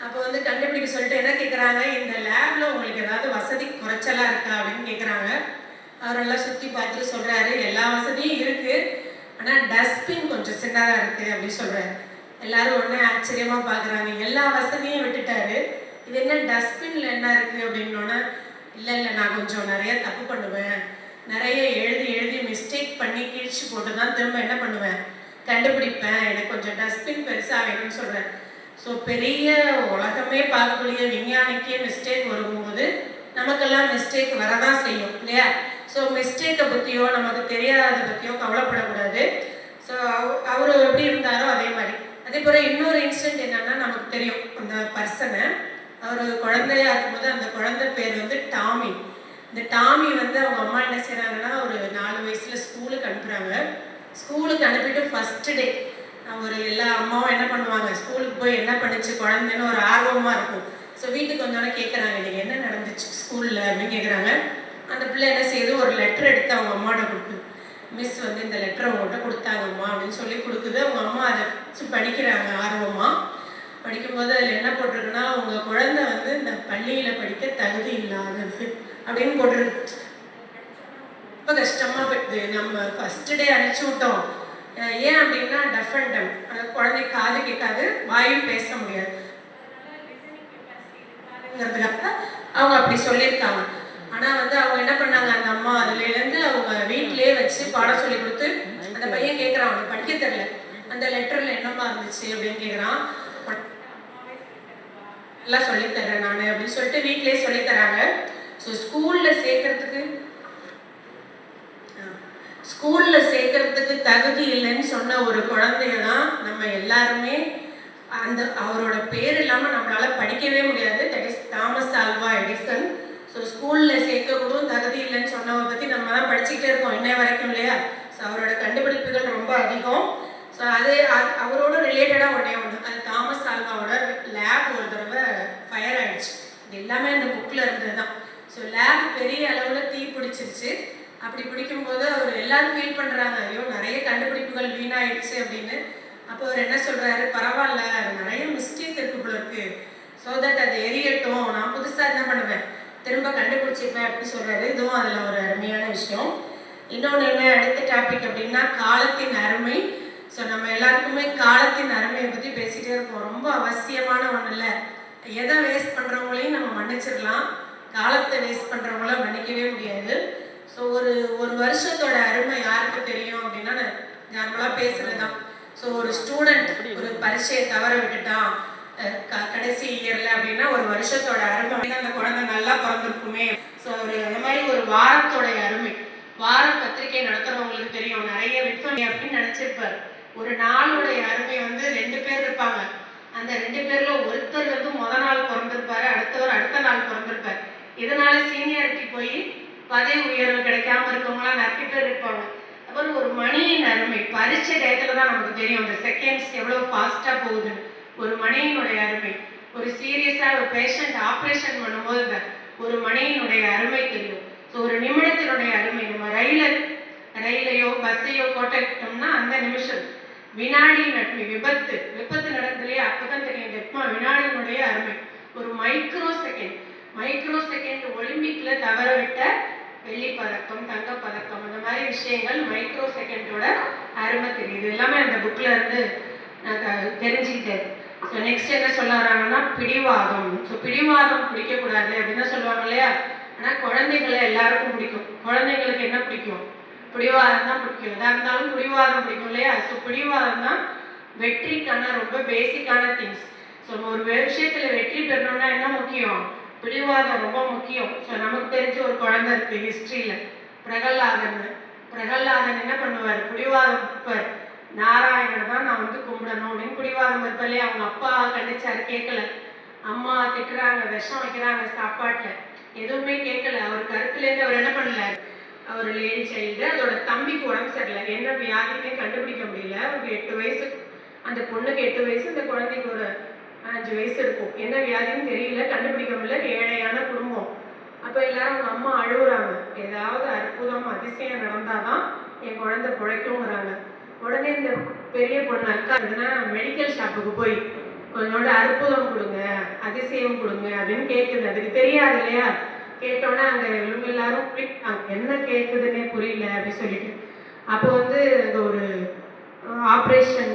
Speaker 3: அப்போ வந்து கண்டுபிடிக்க சொல்லிட்டு என்ன கேட்குறாங்க, இந்த லேபில் உங்களுக்கு ஏதாவது வசதி குறைச்சலாக இருக்கா அப்படின்னு கேட்குறாங்க. அவரெல்லாம் சுற்றி பார்த்துட்டு சொல்கிறாரு, எல்லா வசதியும் இருக்குது, ஆனால் டஸ்ட்பின் கொஞ்சம் சின்னதாக இருக்குது அப்படின்னு சொல்கிறாரு. எல்லாரும் உடனே ஆச்சரியமாக பார்க்குறாங்க. எல்லா வசதியும் விட்டுட்டாரு, இது என்ன டஸ்ட்பின்ல என்ன இருக்குது அப்படின்னோன்னா, இல்லை நான் கொஞ்சம் நிறைய தப்பு பண்ணுவேன், நிறைய எழுதி எழுதி மிஸ்டேக் பண்ணி கிழிச்சு போட்டு தான் திரும்ப என்ன பண்ணுவேன், கண்டுபிடிப்பேன், எனக்கு கொஞ்சம் டஸ்ட்பின் பெருசாக வேணும்னு சொல்கிறேன். ஸோ பெரிய உலகமே பார்க்கக்கூடிய விஞ்ஞானிக்கே மிஸ்டேக் வரும்போது நமக்கெல்லாம் மிஸ்டேக் வரதான் செய்யும் இல்லையா? ஸோ மிஸ்டேக்கை பற்றியோ நமக்கு தெரியாததை பற்றியோ கவலைப்படக்கூடாது. ஸோ அவர் எப்படி இருந்தாரோ அதே மாதிரி. அதே போல் இன்னொரு இன்சிடென்ட் என்னன்னா, நமக்கு தெரியும் அந்த பர்சனை, அவர் குழந்தையா இருக்கும்போது அந்த குழந்தை பேர் வந்து டாமி. இந்த டாமி வந்து அவங்க அம்மா என்ன செய்கிறாங்கன்னா, ஒரு 4 வயசுல ஸ்கூலுக்கு அனுப்புகிறாங்க. ஸ்கூலுக்கு அனுப்பிட்டு ஃபஸ்ட்டு டே ஒரு எல்லா அம்மாவும் என்ன பண்ணுவாங்க, ஸ்கூலுக்கு போய் என்ன பண்ணிச்சு குழந்தைன்னு ஒரு ஆர்வமாக இருக்கும். ஸோ வீட்டுக்கு வந்தோடனே கேட்குறாங்க, நீங்கள் என்ன நடந்துச்சு ஸ்கூலில் அப்படின்னு கேட்குறாங்க. அந்த பிள்ளை என்ன செய்யுது, ஒரு லெட்டர் எடுத்து அவங்க அம்மாட்ட கொடுக்குது. மிஸ் வந்து இந்த லெட்டரை அவங்கள்ட்ட கொடுத்தாங்கம்மா அப்படின்னு சொல்லி கொடுக்குது. அவங்க அம்மா அதை படிக்கிறாங்க ஆர்வமாக. படிக்கும்போது அதில் என்ன போட்டிருக்குன்னா, உங்கள் குழந்தை வந்து இந்த பள்ளியில் படிக்க தகுதி இல்லாதது அப்படின்னு போட்டிருக்கு. ரொம்ப கஷ்டமாக போயிடுது. நம்ம ஃபஸ்ட்டு டே அனுப்பிச்சி விட்டோம். ஏன் அப்படின்னா டஃப் அண்ட் டம், அந்த குழந்தை காது கேட்காது, வாயும் பேச முடியாது, அவங்க அப்படி சொல்லியிருக்காங்க. ஆனால் வந்து அவங்க என்ன பண்ணாங்க, அந்த அம்மா அதுலேருந்து அவங்க வீட்டிலே வச்சு பாடம் சொல்லி கொடுத்து, அந்த பையன் கேட்குறான், அவனுக்கு படிக்க தெரியல, அந்த லெட்டரில் என்னம்மா இருந்துச்சு அப்படின்னு கேட்குறான். எல்லாம் சொல்லித்தரேன் நான் அப்படின்னு சொல்லிட்டு வீட்டிலே சொல்லித்தராங்க. ஸோ ஸ்கூலில் சேர்க்கறதுக்கு தகுதி இல்லைன்னு சொன்ன ஒரு குழந்தைய தான் நம்ம எல்லாருமே, அந்த அவரோட பேர் இல்லாமல் நம்மளால் படிக்கவே முடியாது. That is Thomas Alva Edison. So ஸ்கூலில் சேர்க்கக்கூடும் தகுதி இல்லைன்னு சொன்னவரை பற்றி நம்ம தான் படிச்சுக்கிட்டே இருக்கோம் இன்னை வரைக்கும் இல்லையா? ஸோ அவரோட கண்டுபிடிப்புகள் ரொம்ப அதிகம். ஸோ அவரோட ரிலேட்டடாக ஒன்று அது தாமஸ் ஆல்வாவோட லேப் ஒரு தடவை ஃபயர் ஆகிடுச்சு. இது எல்லாமே அந்த புக்கில் இருந்தது தான். ஸோ லேப் பெரிய அளவில் தீ பிடிச்சிருச்சு. அப்படி பிடிக்கும்போது அவர் எல்லாரும் ஃபீல் பண்ணுறாங்க, ஐயோ நிறைய கண்டுபிடிப்புகள் வீணாயிடுச்சு அப்படின்னு. அப்போ அவர் என்ன சொல்கிறாரு, பரவாயில்ல நிறைய மிஸ்டேக் இருக்கு போல இருக்கு, ஸோ தட் அது எரியட்டும், நான் புதுசாக என்ன பண்ணுவேன், திரும்ப கண்டுபிடிச்சிப்பேன் அப்படின்னு சொல்கிறாரு. இதுவும் அதில் ஒரு அருமையான விஷயம். இன்னொன்று என்ன அடுத்த டாபிக் அப்படின்னா, காலத்தின் அருமை. ஸோ நம்ம எல்லாருக்குமே காலத்தின் அருமையை பற்றி பேசிகிட்டே இருக்கோம். ரொம்ப அவசியமான ஒன்று இல்லை. எதை வேஸ்ட் பண்ணுறவங்களையும் நம்ம மன்னிச்சிடலாம், காலத்தை வேஸ்ட் பண்ணுறவங்கள மன்னிக்கவே முடியாது. ஸோ ஒரு வருஷத்தோட அருமை யாருக்கு தெரியும் அப்படின்னா, நார்மலாக பேசுகிறது தான். ஸோ ஒரு ஸ்டூடெண்ட் ஒரு பரீட்சையை தவற விட்டுட்டான் கடைசி இயரில் அப்படின்னா, ஒரு வருஷத்தோட அருமை அந்த குழந்தை நல்லா பிறந்திருக்குமே. ஸோ அந்த மாதிரி ஒரு வாரத்தோடைய அருமை, வார பத்திரிகை நடத்துகிறவங்களுக்கு தெரியும், நிறைய விற்பனை அப்படின்னு நினச்சிருப்பார். ஒரு நாளுடைய அருமை வந்து 2 பேர் இருப்பாங்க. அந்த 2 பேரில் ஒருத்தர் வந்து முதல் நாள் பிறந்திருப்பாரு, அடுத்தவர் அடுத்த நாள் பிறந்திருப்பார். இதனால சீனியாரிட்டி போய் பதவி உயர்வு கிடைக்காம இருக்கவங்களாம் நிறைய பேர் இருப்பாங்க. அப்புறம் ஒரு மணியின் அருமை பரீட்சை டயத்தில் தான் நமக்கு தெரியும், அந்த செகண்ட்ஸ் எவ்வளோ ஃபாஸ்ட்டாக போகுதுன்னு. ஒரு மணியினுடைய அருமை, ஒரு சீரியஸாக ஒரு பேஷண்ட் ஆப்ரேஷன் பண்ணும்போது ஒரு மணியினுடைய அருமை தெரியும். ஸோ ஒரு நிமிடத்தினுடைய அருமை, நம்ம ரயிலையோ பஸ்ஸையோ போட்டோம்னா அந்த நிமிஷம், வினாடியின் அருமை, விபத்து நடக்குதுலையே அப்போதான் தெரியும் வினாடியினுடைய அருமை. ஒரு மைக்ரோ செகண்ட் ஒலிம்பிக்ல தவற விட்ட வெள்ளிப்பதக்கம், தங்கப்பதக்கம், அந்த மாதிரி விஷயங்கள் மைக்ரோ செகண்டோட அருமை தெரியுது. எல்லாமே அந்த புக்ல இருந்து நான் தெரிஞ்சுக்கிட்டேன். ஸோ நெக்ஸ்ட் என்ன சொல்ல வராங்கன்னா, பிடிவாதம். ஸோ பிடிவாதம் பிடிக்கக்கூடாது அப்படின்னு சொல்லுவாங்க இல்லையா? ஆனால் குழந்தைகளை எல்லாருக்கும் பிடிக்கும். குழந்தைங்களுக்கு என்ன பிடிக்கும்? பிடிவாதம் தான் பிடிக்கும். எதாக இருந்தாலும் பிடிவாதம் பிடிக்கும் இல்லையா? ஸோ பிடிவாதம் தான் வெற்றிக்கான ரொம்ப பேசிக்கான திங்ஸ். ஸோ ஒரு விஷயத்தில் வெற்றி பெறணும்னா என்ன முக்கியம்? பிடிவாதம் ரொம்ப முக்கியம். ஸோ நமக்கு தெரிஞ்ச ஒரு குழந்தை இருக்கு ஹிஸ்ட்ரியில், பிரகல்லாதன் என்ன பண்ணுவார், பிடிவாதம் இருப்பார். நாராயணனை தான் நான் வந்து கும்பிடணும் அப்படின்னு பிடிவாதம் இருப்பார் இல்லையா? அவங்க அப்பா கண்டிச்சாரு, கேட்கல, அம்மா திட்டுறாங்க, விஷம் வைக்கிறாங்க சாப்பாட்டில், எதுவுமே கேட்கல. அவர் கருத்துலேருந்து அவர் என்ன பண்ணல, அவர் லேடி சைல்டு, அதோட தம்பிக்கு உடம்பு சரியில்லை, என்ன வியாதினே கண்டுபிடிக்க முடியல. ஒரு 8 வயசு, அந்த பொண்ணுக்கு 8 வயசு, அந்த குழந்தைக்கு ஒரு 5 வயசு இருக்கும். என்ன வியாதின்னு தெரியல, கண்டுபிடிக்க முடியல. ஏழையான குடும்பம். அப்போ எல்லாரும் அவங்க அம்மா அழுகுறாங்க, ஏதாவது அற்புதம் அதிசயம் நடந்தாதான் என் குழந்தை பிழைக்குங்கிறாங்க. உடனே இந்த பெரிய பொண்ணு அக்கா இருந்துன்னா மெடிக்கல் ஷாப்புக்கு போய் கொஞ்சோட அற்புதம் கொடுங்க, அதிசயம் கொடுங்க அப்படின்னு கேட்குது. அதுக்கு தெரியாது இல்லையா. கேட்டோன்னே அங்கே இவங்க எல்லாரும் என்ன கேட்குதுன்னே புரியல அப்படின்னு சொல்லிட்டு, அப்போ வந்து அங்கே ஒரு ஆப்ரேஷன்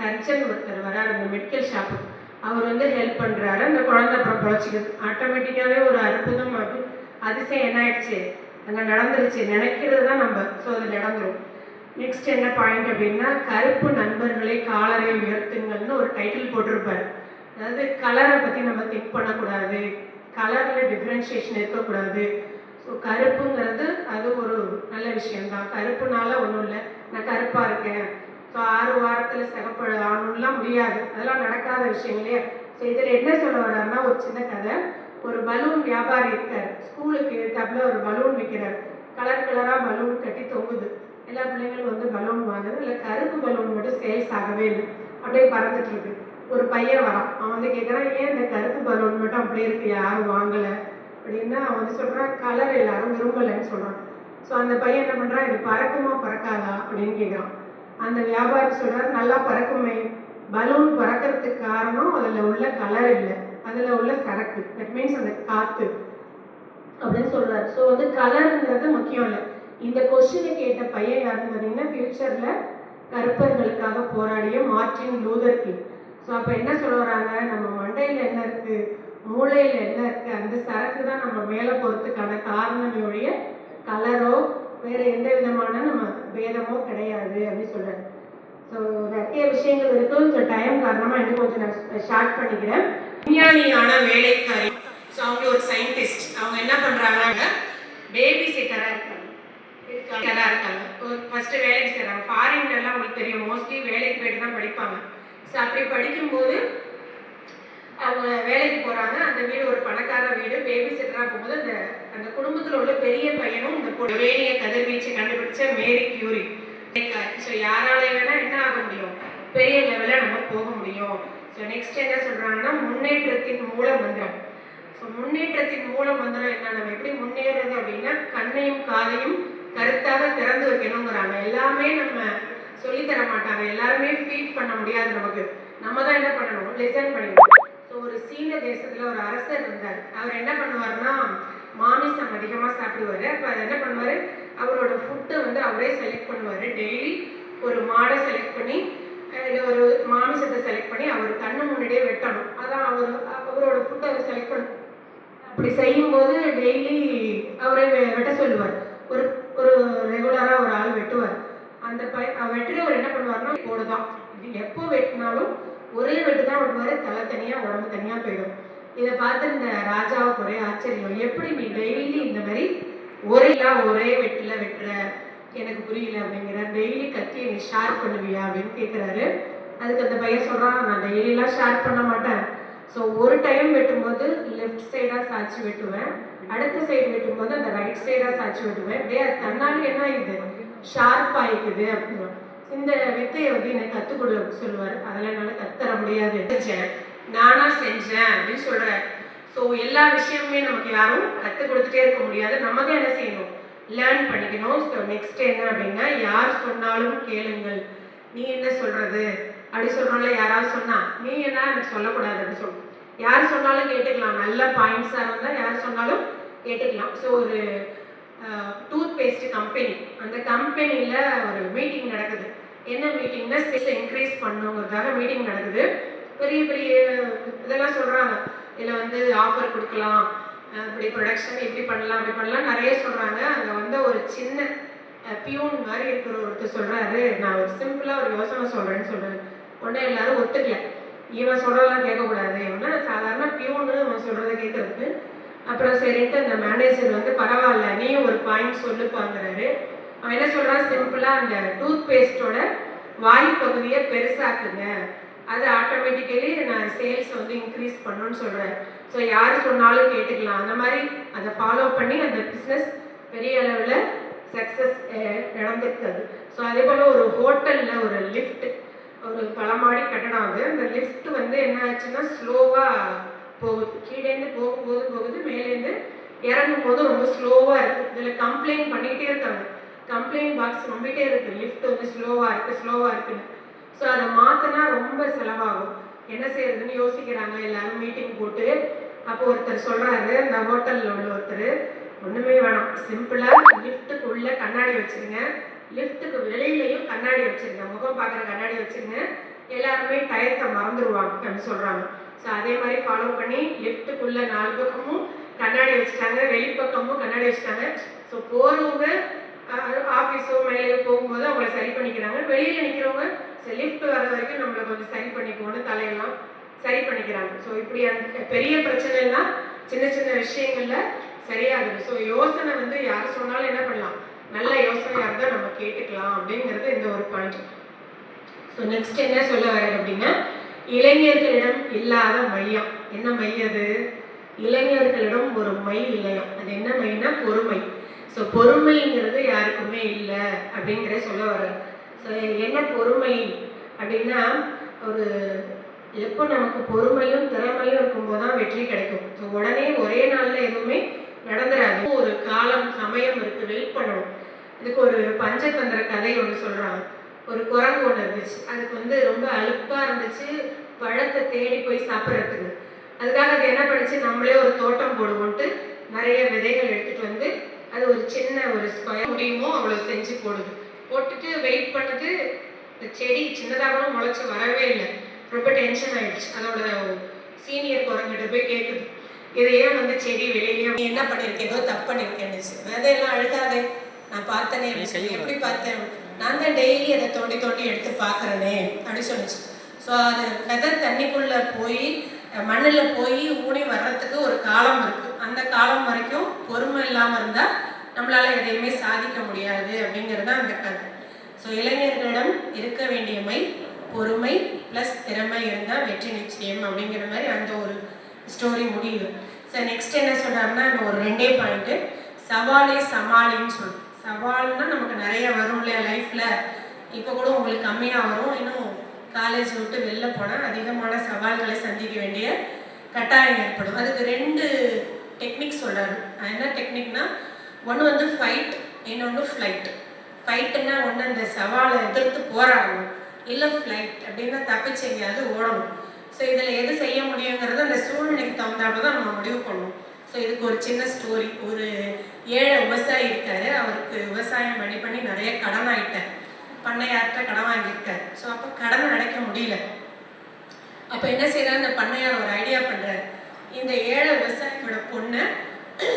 Speaker 3: சர்ஜன் ஒருத்தர் வராரு அந்த மெடிக்கல் ஷாப்புக்கு. அவர் வந்து ஹெல்ப் பண்ணுறாரு. அந்த குழந்தை அப்புறம் பிழைச்சிக்குது. ஆட்டோமேட்டிக்காகவே ஒரு அற்புதம் அதிசயம் என்ன ஆயிடுச்சு, அங்கே நடந்துருச்சு. நினைக்கிறது தான் நம்ம, ஸோ அது நடந்துடும். நெக்ஸ்ட் என்ன பாயிண்ட் அப்படின்னா, கருப்பு நண்பர்களை காலரை உயர்த்துங்கள்னு ஒரு டைட்டில் போட்டிருப்பார். அதாவது கலரை பற்றி நம்ம திங்க் பண்ணக்கூடாது, கலரில் டிஃப்ரென்ஷியேஷன் இருக்கக்கூடாது. ஸோ கருப்புங்கிறது அது ஒரு நல்ல விஷயம்தான். கருப்புனால ஒன்றும் இல்லை, நான் கருப்பாக இருக்கேன், ஸோ 6 வாரத்தில் சிகப்பு ஆகணும்லாம் முடியாது, அதெல்லாம் நடக்காத விஷயங்களே. ஸோ இதில் என்ன சொல்ல வர்றாருன்னா, ஒரு சின்ன கதை. ஒரு பலூன் வியாபாரி இருக்கார், ஸ்கூலுக்கு எதிர்த்தாப்புல ஒரு பலூன் விற்கிறார். கலர் கலராக பலூன் கட்டி தொங்குது. எல்லா பிள்ளைங்களும் வந்து பலூன் வாங்குது. இல்லை கருப்பு பலூன் மட்டும் சேல்ஸ் ஆகவே இல்லை, அப்படியே பறந்துட்டு இருக்கு. ஒரு பையன் வரான், அவன் வந்து கேட்குறான், ஏன் இந்த கருப்பு பலூன் மட்டும் அப்படியே இருக்கு, யாரும் வாங்கலை அப்படின்னா. அவன் வந்து சொல்கிறான், கலர் எல்லாரும் விரும்பலைன்னு சொல்கிறான். ஸோ அந்த பையன் என்ன பண்ணுறான், இது பறக்குமா பறக்காதா அப்படின்னு கேட்குறான். அந்த வியாபாரி சொல்கிறார், நல்லா பறக்குமே, பலூன் பறக்கிறதுக்கு காரணம் அதில் உள்ள கலர் இல்லை, அதில் உள்ள சரக்கு, தட் மீன்ஸ் அந்த காற்று அப்படின்னு சொல்கிறார். ஸோ வந்து கலருங்கிறது முக்கியம் இல்லை. இந்த கொஸ்டினை கேட்ட பையன் யாருன்னு பார்த்தீங்கன்னா, ஃபியூச்சரில் கருப்பர்களுக்காக போராடிய மார்ட்டின் லூதர் கிங். ஸோ அப்போ என்ன சொல்ல வராங்க, நம்ம மண்டையில் என்ன இருக்குது, மூளையில் என்ன இருக்குது, அந்த சரக்கு தான் நம்ம மேலே போகிறதுக்கான காரணமே ஒழிய கலரோ வேறு எந்த விதமான நம்ம பேதமோ கிடையாது அப்படின்னு சொல்கிறார். ஸோ நிறைய விஷயங்கள் இருக்குது. ஸோ டைம் காரணமாக இன்னும் கொஞ்சம் நான் ஷார்ட் பண்ணிக்கிறேன். விஞ்ஞானியான வேலைக்காரி, ஸோ அவங்க ஒரு சயின்டிஸ்ட். அவங்க என்ன பண்ணுறாங்க, பேபி சிட்டராக இருக்காங்க. ஃபர்ஸ்ட் வேலைக்கு செய்கிறாங்க. ஃபாரின்லாம் உங்களுக்கு தெரியும், மோஸ்ட்லி வேலைக்கு போயிட்டு தான் படிப்பாங்க. ஸோ அப்படி படிக்கும்போது அவங்க வேலைக்கு போகிறாங்க. அந்த வீடு ஒரு பணக்கார வீடு. பேபி சிட்டராக போகும்போது அந்த குடும்பத்தில் உள்ள பெரிய பையனும் இந்த ரேடிய கதிர்வீச்சை கண்டுபிடிச்ச மேரி கியூரி. ஸோ யாரால வேணா என்ன ஆக முடியும், பெரிய லெவலில் நம்ம போக முடியும். ஸோ நெக்ஸ்ட் என்ன சொல்கிறாங்கன்னா, முன்னேற்றத்தின் மூல மந்திரம். ஸோ முன்னேற்றத்தின் மூல மந்திரம் என்ன, நம்ம எப்படி முன்னேறது அப்படின்னா, கண்ணையும் காதையும் கருத்தாக திறந்து வைக்கணுங்கிறாங்க. எல்லாமே நம்ம சொல்லித்தர மாட்டாங்க, எல்லாருமே ஃபீட் பண்ண முடியாது நமக்கு. நம்ம தான் என்ன பண்ணணும், லிசன் பண்ணிடணும். ஸோ ஒரு சீன தேசத்தில் ஒரு அரசர் இருந்தார். அவர் என்ன பண்ணுவார்னா, மாமிசம் அதிகமாக சாப்பிடுவார். அப்போ அதை என்ன பண்ணுவார், அவரோட ஃபுட்டை வந்து அவரே செலக்ட் பண்ணுவார். டெய்லி ஒரு மாடை செலக்ட் பண்ணி, ஒரு மாமிசத்தை செலக்ட் பண்ணி அவர் கண்ணு முன்னாடியே வெட்டணும். அதான் அவரோட ஃபுட்டை அவர் செலக்ட் பண்ண. அப்படி செய்யும்போது டெய்லி அவரே வெட்ட சொல்லுவார். ஒரு ரெகுலராக ஒரு ஆள் வெட்டுவார். அந்த வெட்டுறவர் என்ன பண்ணுவார்னா, போடுதான் எப்போ வெட்டினாலும் ஒரே வெட்டு தான் வெட்டுவார், தலை தனியாக உடம்பு தனியாக போயிடும். இதை பார்த்து இந்த ராஜாவுக்கு ஒரே ஆச்சரியம், எப்படி நீ டெய்லி இந்த மாதிரி ஒரே வெட்டில் வெட்டுற, எனக்கு புரியல அப்படிங்கிற. டெய்லி கத்தியை நீ ஷேர் பண்ணுவியா அப்படின்னு கேட்குறாரு. அதுக்கு அந்த பையன் சொல்கிறான், நான் டெய்லிலாம் ஷேர் பண்ண மாட்டேன். ஸோ ஒரு டைம் வெட்டும்போது லெஃப்ட் சைடாக சாய்ச்சி வெட்டுவேன், அடுத்த சைடு வெட்டும்போது அந்த ரைட் சைடாக சாய்ச்சி வெட்டுவேன். அது தன்னாலும் என்ன இது ஷார்ப் ஆகிக்குது அப்படின்னு. இந்த வித்தையை வந்து எனக்கு கற்றுக் கொடு சொல்லுவார். அதெல்லாம் என்னால் கற்றுத்தர முடியாது, நானாக செஞ்சேன் அப்படின்னு சொல்கிறேன். ஸோ எல்லா விஷயமுமே நமக்கு யாரும் கற்றுக் கொடுத்துட்டே இருக்க முடியாது, நம்ம தான் என்ன செய்யணும், லேர்ன் பண்ணிக்கணும். ஸோ நெக்ஸ்ட் என்ன அப்படின்னா, யார் சொன்னாலும் கேளுங்கள், நீ என்ன சொல்கிறது அப்படி சொல்கிறோம்ல. யாராவது சொன்னால் நீ என்ன எனக்கு சொல்லக்கூடாது அப்படின்னு சொல்லணும். யார் சொன்னாலும் கேட்டுக்கலாம், நல்ல பாயிண்ட்ஸாக இருந்தால் யார் சொன்னாலும் கேட்டுக்கலாம். ஸோ ஒரு டூத் பேஸ்ட் கம்பெனி, அந்த கம்பெனியில் ஒரு மீட்டிங் நடக்குது. என்ன மீட்டிங்னா, சேல்ஸ் இன்க்ரீஸ் பண்ணுங்கிறதுக்காக மீட்டிங் நடக்குது. பெரிய பெரிய இதெல்லாம் சொல்கிறாங்க, இதில் வந்து ஆஃபர் கொடுக்கலாம், இப்படி ப்ரொடக்ஷன் இப்படி பண்ணலாம் அப்படி பண்ணலாம் நிறைய சொல்கிறாங்க. அங்கே வந்து ஒரு சின்ன பியூன் மாதிரி இருக்கிற ஒருத்தர் சொல்கிறாரு, நான் ஒரு சிம்பிளாக ஒரு யோசனை சொல்கிறேன்னு சொல்கிறாரு. உடனே எல்லாரும் ஒத்துக்கல, இவன் சொல்கிறதெல்லாம் கேட்கக்கூடாது, இவனா சாதாரண பியூனு அவன் சொல்கிறத கேட்குறதுக்கு. அப்புறம் சரின்ட்டு அந்த மேனேஜர் வந்து, பரவாயில்ல நீயும் ஒரு பாயிண்ட் சொல்லுப்பாங்கிறாரு. அவன் என்ன சொல்கிறான், சிம்பிளாக அந்த டூத் பேஸ்டோட வாய் பகுதியை பெருசாக்குங்க, அது ஆட்டோமேட்டிக்கலி நான் சேல்ஸ் வந்து இன்க்ரீஸ் பண்ணணும்னு சொல்கிறேன். ஸோ யார் சொன்னாலும் கேட்டுக்கலாம். அந்த மாதிரி அதை ஃபாலோ பண்ணி அந்த பிஸ்னஸ் பெரிய அளவில் சக்ஸஸ் நடந்துருக்குது. ஸோ அதே போல் ஒரு ஹோட்டலில் ஒரு லிஃப்ட், ஒரு பலமாடி கட்டடம், அது அந்த லிஃப்ட் வந்து என்ன ஆச்சுன்னா ஸ்லோவாக போகுது. கீழேருந்து போகுது, மேலேருந்து இறங்கும் போது ரொம்ப ஸ்லோவாக இருக்குது. இதில் கம்ப்ளைண்ட் பண்ணிகிட்டே இருக்காங்க, கம்ப்ளைண்ட் பாக்ஸ் நம்பிட்டே இருக்குது, லிஃப்ட் வந்து ஸ்லோவாக இருக்குன்னு. ஸோ அதை மாற்றினா ரொம்ப செலவாகும், என்ன செய்யறதுன்னு யோசிக்கிறாங்க. எல்லாரும் மீட்டிங் போட்டு அப்போ ஒருத்தர் சொல்கிறாரு, அந்த ஹோட்டலில் உள்ள ஒருத்தர், ஒன்றுமே வேணாம், சிம்பிளாக லிஃப்ட்டுக்குள்ளே கண்ணாடி வச்சுருங்க, லிஃப்ட்டுக்கு வெளியிலையும் கண்ணாடி வச்சுருங்க, முகம் பார்க்குற கண்ணாடி வச்சுருங்க, எல்லாருமே டயத்தை மறந்துடுவாங்கன்னு சொல்கிறாங்க. ஸோ அதே மாதிரி ஃபாலோ பண்ணி லிஃப்ட்டுக்குள்ளே 4 பக்கமும் கண்ணாடி வச்சுட்டாங்க, வெளிப்பக்கமும் கண்ணாடி வச்சுட்டாங்க. ஸோ போகிறவங்க ஆஃபீஸோ மேலேயோ போகும்போது அவங்கள சரி பண்ணிக்கிறாங்க, வெளியில் நிற்கிறவங்க லிஃப்ட் வர வரைக்கும் நம்மளை கொஞ்சம் சரி பண்ணிக்கோன்னு தலையெல்லாம் சரி பண்ணிக்கிறாங்க. ஸோ இப்படி அந்த பெரிய பிரச்சனைலாம் சின்ன சின்ன விஷயங்களில் சரியாகுது. ஸோ யோசனை வந்து யார் சொன்னாலும் என்ன பண்ணலாம், நல்ல யோசனையாக இருந்தால் நம்ம கேட்டுக்கலாம் அப்படிங்கிறது இந்த ஒரு பாயிண்ட். ஸோ நெக்ஸ்ட் என்ன சொல்ல வர்றது அப்படின்னா, இளைஞர்களிடம் இல்லாத மையம். என்ன மை அது? இளைஞர்களிடம் ஒரு மை இல்லையா. அது என்ன மைனா? பொறுமை. ஸோ பொறுமைங்கிறது யாருக்குமே இல்லை அப்படிங்கிற சொல்ல வர்ற. ஸோ என்ன பொறுமை அப்படின்னா, ஒரு எப்போ நமக்கு பொறுமையும் திறமையும் இருக்கும்போது தான் வெற்றி கிடைக்கும். ஸோ உடனே ஒரே நாளில் எதுவுமே நடந்துடாது, ஒரு காலம் சமயம் இருக்குது, வெயிட் பண்ணணும். இதுக்கு ஒரு பஞ்சதந்திர கதை ஒன்று சொல்கிறாங்க. ஒரு குரங்கு ஒன்று இருந்துச்சு, அதுக்கு வந்து ரொம்ப அலுப்பாக இருந்துச்சு பழத்தை தேடி போய் சாப்பிட்றதுக்கு. அதுக்காக அது என்ன பண்ணிச்சு, நம்மளே ஒரு தோட்டம் போடுவோன்ட்டு நிறைய விதைகள் எடுத்துகிட்டு வந்து அது ஒரு சின்ன ஒரு ஸ்கொயர் முடியுமோ அவ்வளோ செஞ்சு போட்டுட்டு வெயிட் பண்ணுது. இந்த செடி சின்னதாக கூட முளைச்சி வரவே இல்லை, ரொம்ப டென்ஷன் ஆகிடுச்சு. அதோட சீனியர் குரங்கிட்ட போய் கேட்குது, இதையே வந்து செடி வெளியிலேயே நீ என்ன பண்ணியிருக்கேன், ஏதோ தப்பு பண்ணியிருக்கேன்னு. விதையெல்லாம் அழுகாதே, நான் பார்த்தேனே. எப்படி பார்த்தேன்? நான் தான் டெய்லி அதை தோண்டி எடுத்து பார்க்குறேனே அப்படின்னு சொல்லிச்சு. ஸோ அது விதை தண்ணிக்குள்ளே போய் மண்ணில் போய் ஊனி வர்றதுக்கு ஒரு காலம் இருக்குது. அந்த காலம் வரைக்கும் பொறுமை இல்லாமல் இருந்தால் நம்மளால் எதையுமே சாதிக்க முடியாது அப்படிங்கிறது தான் அந்த கதை. ஸோ இளைஞர்களிடம் இருக்க வேண்டிய மை பொறுமை ப்ளஸ் திறமை இருந்தால் வெற்றி நிச்சயம் அப்படிங்கிற மாதிரி அந்த ஒரு ஸ்டோரி முடியுது. ஸோ நெக்ஸ்ட் என்ன சொல்கிறாருன்னா, ஒரு 2 பாயிண்ட்டு, சவாலே சமாளின்னு சொல்லுவோம். சவால்னால் நமக்கு நிறைய வரும் இல்லையா லைஃப்பில். இப்போ கூட உங்களுக்கு கம்மியாக வரும், இன்னும் காலேஜ் விட்டு வெளில போனால் அதிகமான சவால்களை சந்திக்க வேண்டிய கட்டாயம் ஏற்படும். அதுக்கு 2 டெக்னிக் சொல்கிறாரு. என்ன டெக்னிக்னா, ஒன்று வந்து ஃபைட், இன்னொன்று ஃப்ளைட். ஃபைட்டுன்னா ஒன்று அந்த சவாலை எதிர்த்து போராடணும், இல்லை ஃப்ளைட் அப்படின்னா தப்பிச்சு எங்கேயாவது ஓடணும். ஸோ இதில் எது செய்ய முடியுங்கிறது அந்த சூழ்நிலைக்கு தகுந்தாப்புல தான் நம்ம முடிவு பண்ணணும். ஸோ இதுக்கு ஒரு சின்ன ஸ்டோரி. ஒரு ஏழை விவசாயி இருக்காரு, அவருக்கு விவசாயம் பண்ணி நிறைய கடன் ஆகிட்டார், பண்ணையார்கிட்ட கடன் வாங்கியிருக்காரு. ஸோ அப்போ கடன் அடைக்க முடியல. அப்போ என்ன செய்யறாரு, இந்த பண்ணையார் ஒரு ஐடியா பண்ணுறாரு, இந்த ஏழை விவசாயியோட பொண்ணை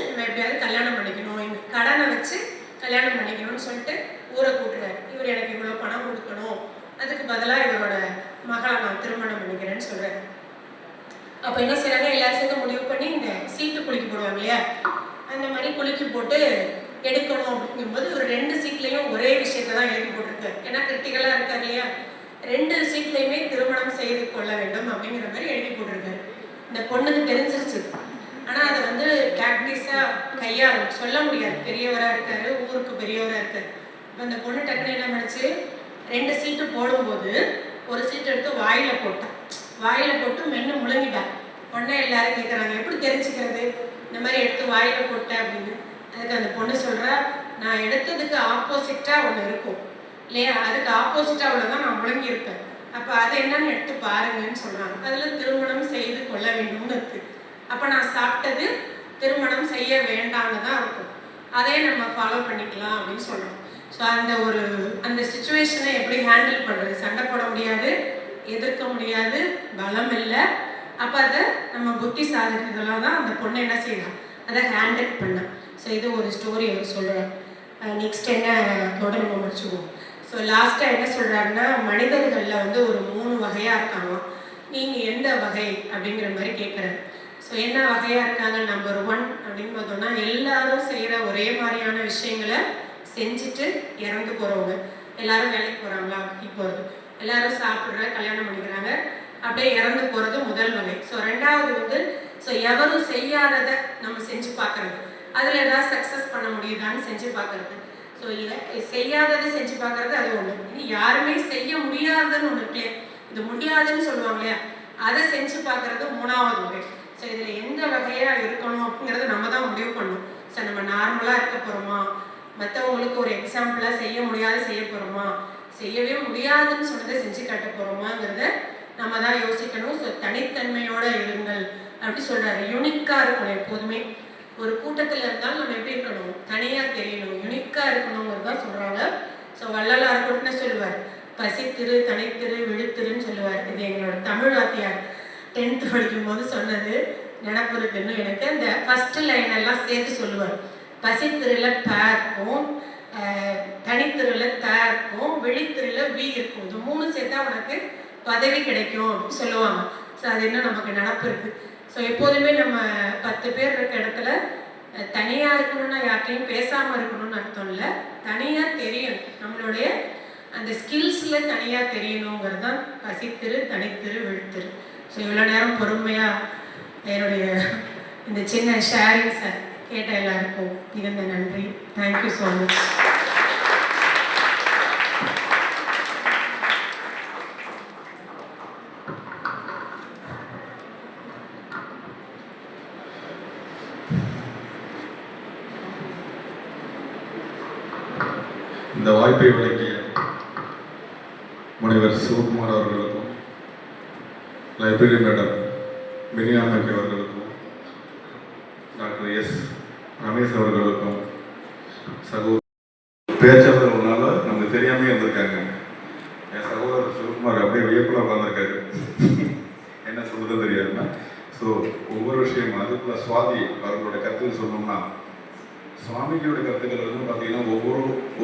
Speaker 3: நம்ம எப்படியாவது கல்யாணம் பண்ணிக்கணும், இந்த கடனை வச்சு கல்யாணம் பண்ணிக்கணும்னு சொல்லிட்டு ஊரை கூட்டுறாரு. இவர் எனக்கு இவ்வளோ பணம் கொடுக்கணும், அதுக்கு பதிலாக இவரோட மகளை நான் திருமணம் பண்ணிக்கிறேன்னு சொல்கிறாரு. அப்போ என்ன செய்கிறாங்க, எல்லாரும் சேர்ந்து முடிவு பண்ணி இந்த சீட்டு குலுக்கி போடுவாங்க இல்லையா, அந்த மாதிரி குலுக்கி போட்டு எடுக்கணும். அப்படிங்கும்போது ஒரு 2 சீட்லேயும் ஒரே விஷயத்தை தான் எழுதி போட்டிருக்காரு. ஏன்னா கிரிட்டிக்கலாக இருக்கார் இல்லையா, 2 சீட்லேயுமே திருமணம் செய்து கொள்ள வேண்டும் அப்படிங்கிற மாதிரி எழுதி போட்டிருக்காரு. இந்த பொண்ணுக்கு தெரிஞ்சிருச்சு, ஆனால் அதை வந்து ப்ராக்டிஸாக கையாளும் சொல்ல முடியாது, பெரியவராக இருக்காரு, ஊருக்கு பெரியவராக இருக்காரு. இப்போ அந்த பொண்ணு டக்குன்னு என்ன பண்ணிச்சு, 2 சீட்டு போடும்போது ஒரு சீட்டு எடுத்து வாயில் போட்டு மென்று முழுங்கிட்டான். பொண்ணை எல்லாரும் கேட்குறாங்க, எப்படி தெரிஞ்சுக்கிறது இந்த மாதிரி எடுத்து வாயில் போட்டேன் அப்படின்னு. அதுக்கு அந்த பொண்ணு சொல்கிறா, நான் எடுத்ததுக்கு ஆப்போசிட்டாக ஒன்று இருக்கும் இல்லையா, அதுக்கு ஆப்போசிட்டாக உள்ளதான் நான் முழுங்கியிருப்பேன், அப்போ அது என்னன்னு எடுத்து பாருங்கன்னு சொல்கிறாங்க. அதில் திருமணம் செய்து கொள்ள வேண்டும்னு இருக்குது. அப்போ நான் சாப்பிட்டது திருமணம் செய்ய வேண்டாம்னு தான் இருக்கும், அதே நம்ம ஃபாலோ பண்ணிக்கலாம் அப்படின்னு சொல்கிறோம். ஸோ அந்த சுச்சுவேஷனை எப்படி ஹேண்டில் பண்ணுறது, சண்டை போட முடியாது, எதிர்க்க முடியாது, பலம் இல்லை. அப்போ அதை நம்ம புத்தி சாதிக்கிறதுலாம் தான் அந்த பொண்ணு என்ன செய்யலாம், அதை ஹேண்டில் பண்ண. ஸோ இது ஒரு ஸ்டோரி அவர் சொல்கிறார். நெக்ஸ்ட் என்ன தொடர் நம்ம முடிச்சுக்குவோம். ஸோ லாஸ்ட்டாக என்ன சொல்கிறாருன்னா, மனிதர்களில் வந்து ஒரு 3 வகையாக இருக்காங்க, நீங்கள் எந்த வகை அப்படிங்கிற மாதிரி கேட்குறாரு. ஸோ என்ன வகையாக இருக்காங்க, நம்பர் 1 அப்படின்னு பார்த்தோம்னா, எல்லாரும் செய்கிற ஒரே மாதிரியான விஷயங்களை செஞ்சுட்டு இறந்து போகிறவங்க. எல்லாரும் வேலைக்கு போகிறாங்களா, வேலைக்கு போகிறது, எல்லாரும் சாப்பிட்ற கல்யாணம் பண்ணிக்கிறாங்க, அப்படியே இறந்து போகிறது முதல் வகை. ஸோ ரெண்டாவது வந்து ஸோ எவரும் செய்யாததை நம்ம செஞ்சு பார்க்குறது, அதில் ஏதாவது சக்ஸஸ் பண்ண முடியுதான்னு செஞ்சு பார்க்குறது. ஸோ செய்யாததை செஞ்சு பார்க்குறது அது ஒன்று. யாருமே செய்ய முடியாதுன்னு ஒன்று இருக்கு, இது முடியாதுன்னு சொல்லுவாங்க இல்லையா, அதை செஞ்சு பார்க்குறது மூணாவது வகை. ஸோ இதில் எந்த வகையாக இருக்கணும் அப்படிங்கிறத நம்ம தான் முடிவு பண்ணணும். ஸோ நம்ம நார்மலாக இருக்க போகிறோமா, மற்றவங்களுக்கு ஒரு எக்ஸாம்பிளாக செய்ய முடியாது செய்ய போகிறோமா, செய்யவே முடியாதுன்னு சொன்னதை செஞ்சு காட்ட போகிறோமாங்கிறத நம்ம தான் யோசிக்கணும். ஸோ தனித்தன்மையோடு இருங்கள் அப்படி சொல்கிறாரு. யூனிக்காக இருக்கணும் எப்போதுமே. ஒரு கூட்டத்தில் இருந்தாலும் நம்ம எப்படி இருக்கணும், தனியாக தெரியணும், யூனிக்காக இருக்கணுங்கிறது தான் சொல்கிறாங்க. ஸோ வள்ளலார் கூட என்ன சொல்லுவார், பசித்திரு தனித்திரு விழுத்திருன்னு சொல்லுவார். இது எங்களோட தமிழ் வாத்தியார் 10th படிக்கும் போது சொன்னது நினப்பு இருக்குன்னு எனக்கு. அந்த ஃபர்ஸ்ட் லைன் எல்லாம் சேர்த்து சொல்லுவார். பசித்திருல ப இருக்கும், தனித்திருல த இருக்கும், விழித்திருல வி இருக்கும். இது 3 சேர்த்தா உனக்கு பதவி கிடைக்கும் அப்படின்னு சொல்லுவாங்க. ஸோ அது இன்னும் நமக்கு நினப்பு இருக்கு. ஸோ எப்போதுமே நம்ம 10 பேர் இருக்க இடத்துல தனியாக இருக்கணும்னா யார்கிட்டையும் பேசாமல் இருக்கணும்னு அர்த்தம் இல்லை, தனியாக தெரியணும், நம்மளுடைய அந்த ஸ்கில்ஸில் தனியாக தெரியணுங்கிறது தான் பசித்திரு தனித்திரு விழுத்திரு. ஸோ இவ்வளோ நேரம் பொறுமையாக என்னுடைய இந்த சின்ன ஷேரிங்ஸை கேட்ட எல்லாருக்கும் மிகுந்த நன்றி. Thank you so much.
Speaker 1: இந்த வாய்ப்பை வழங்கிய முனைவர் சிவகுமார் அவர்களுக்கும், லைப்ரரி மேடம் மினியாமி அவர்களுக்கும், டாக்டர் எஸ் ரமேஷ் அவர்களுக்கும், சகோதரர் பேச்சாளர்களால நமக்கு தெரியாமே இருந்திருக்காங்க. என் சகோதரர் சிவகுமார் அப்படியே வியப்பில் உட்காந்துருக்காரு, என்ன சொல்றது தெரியாதுன்னா. ஸோ ஒவ்வொரு விஷயமும் அதுக்குள்ள சுவாதி அவர்களோட கருத்துன்னு சொன்னோம்னா, சுவாமிஜியோட கருத்துக்கள் வந்து பார்த்தீங்கன்னா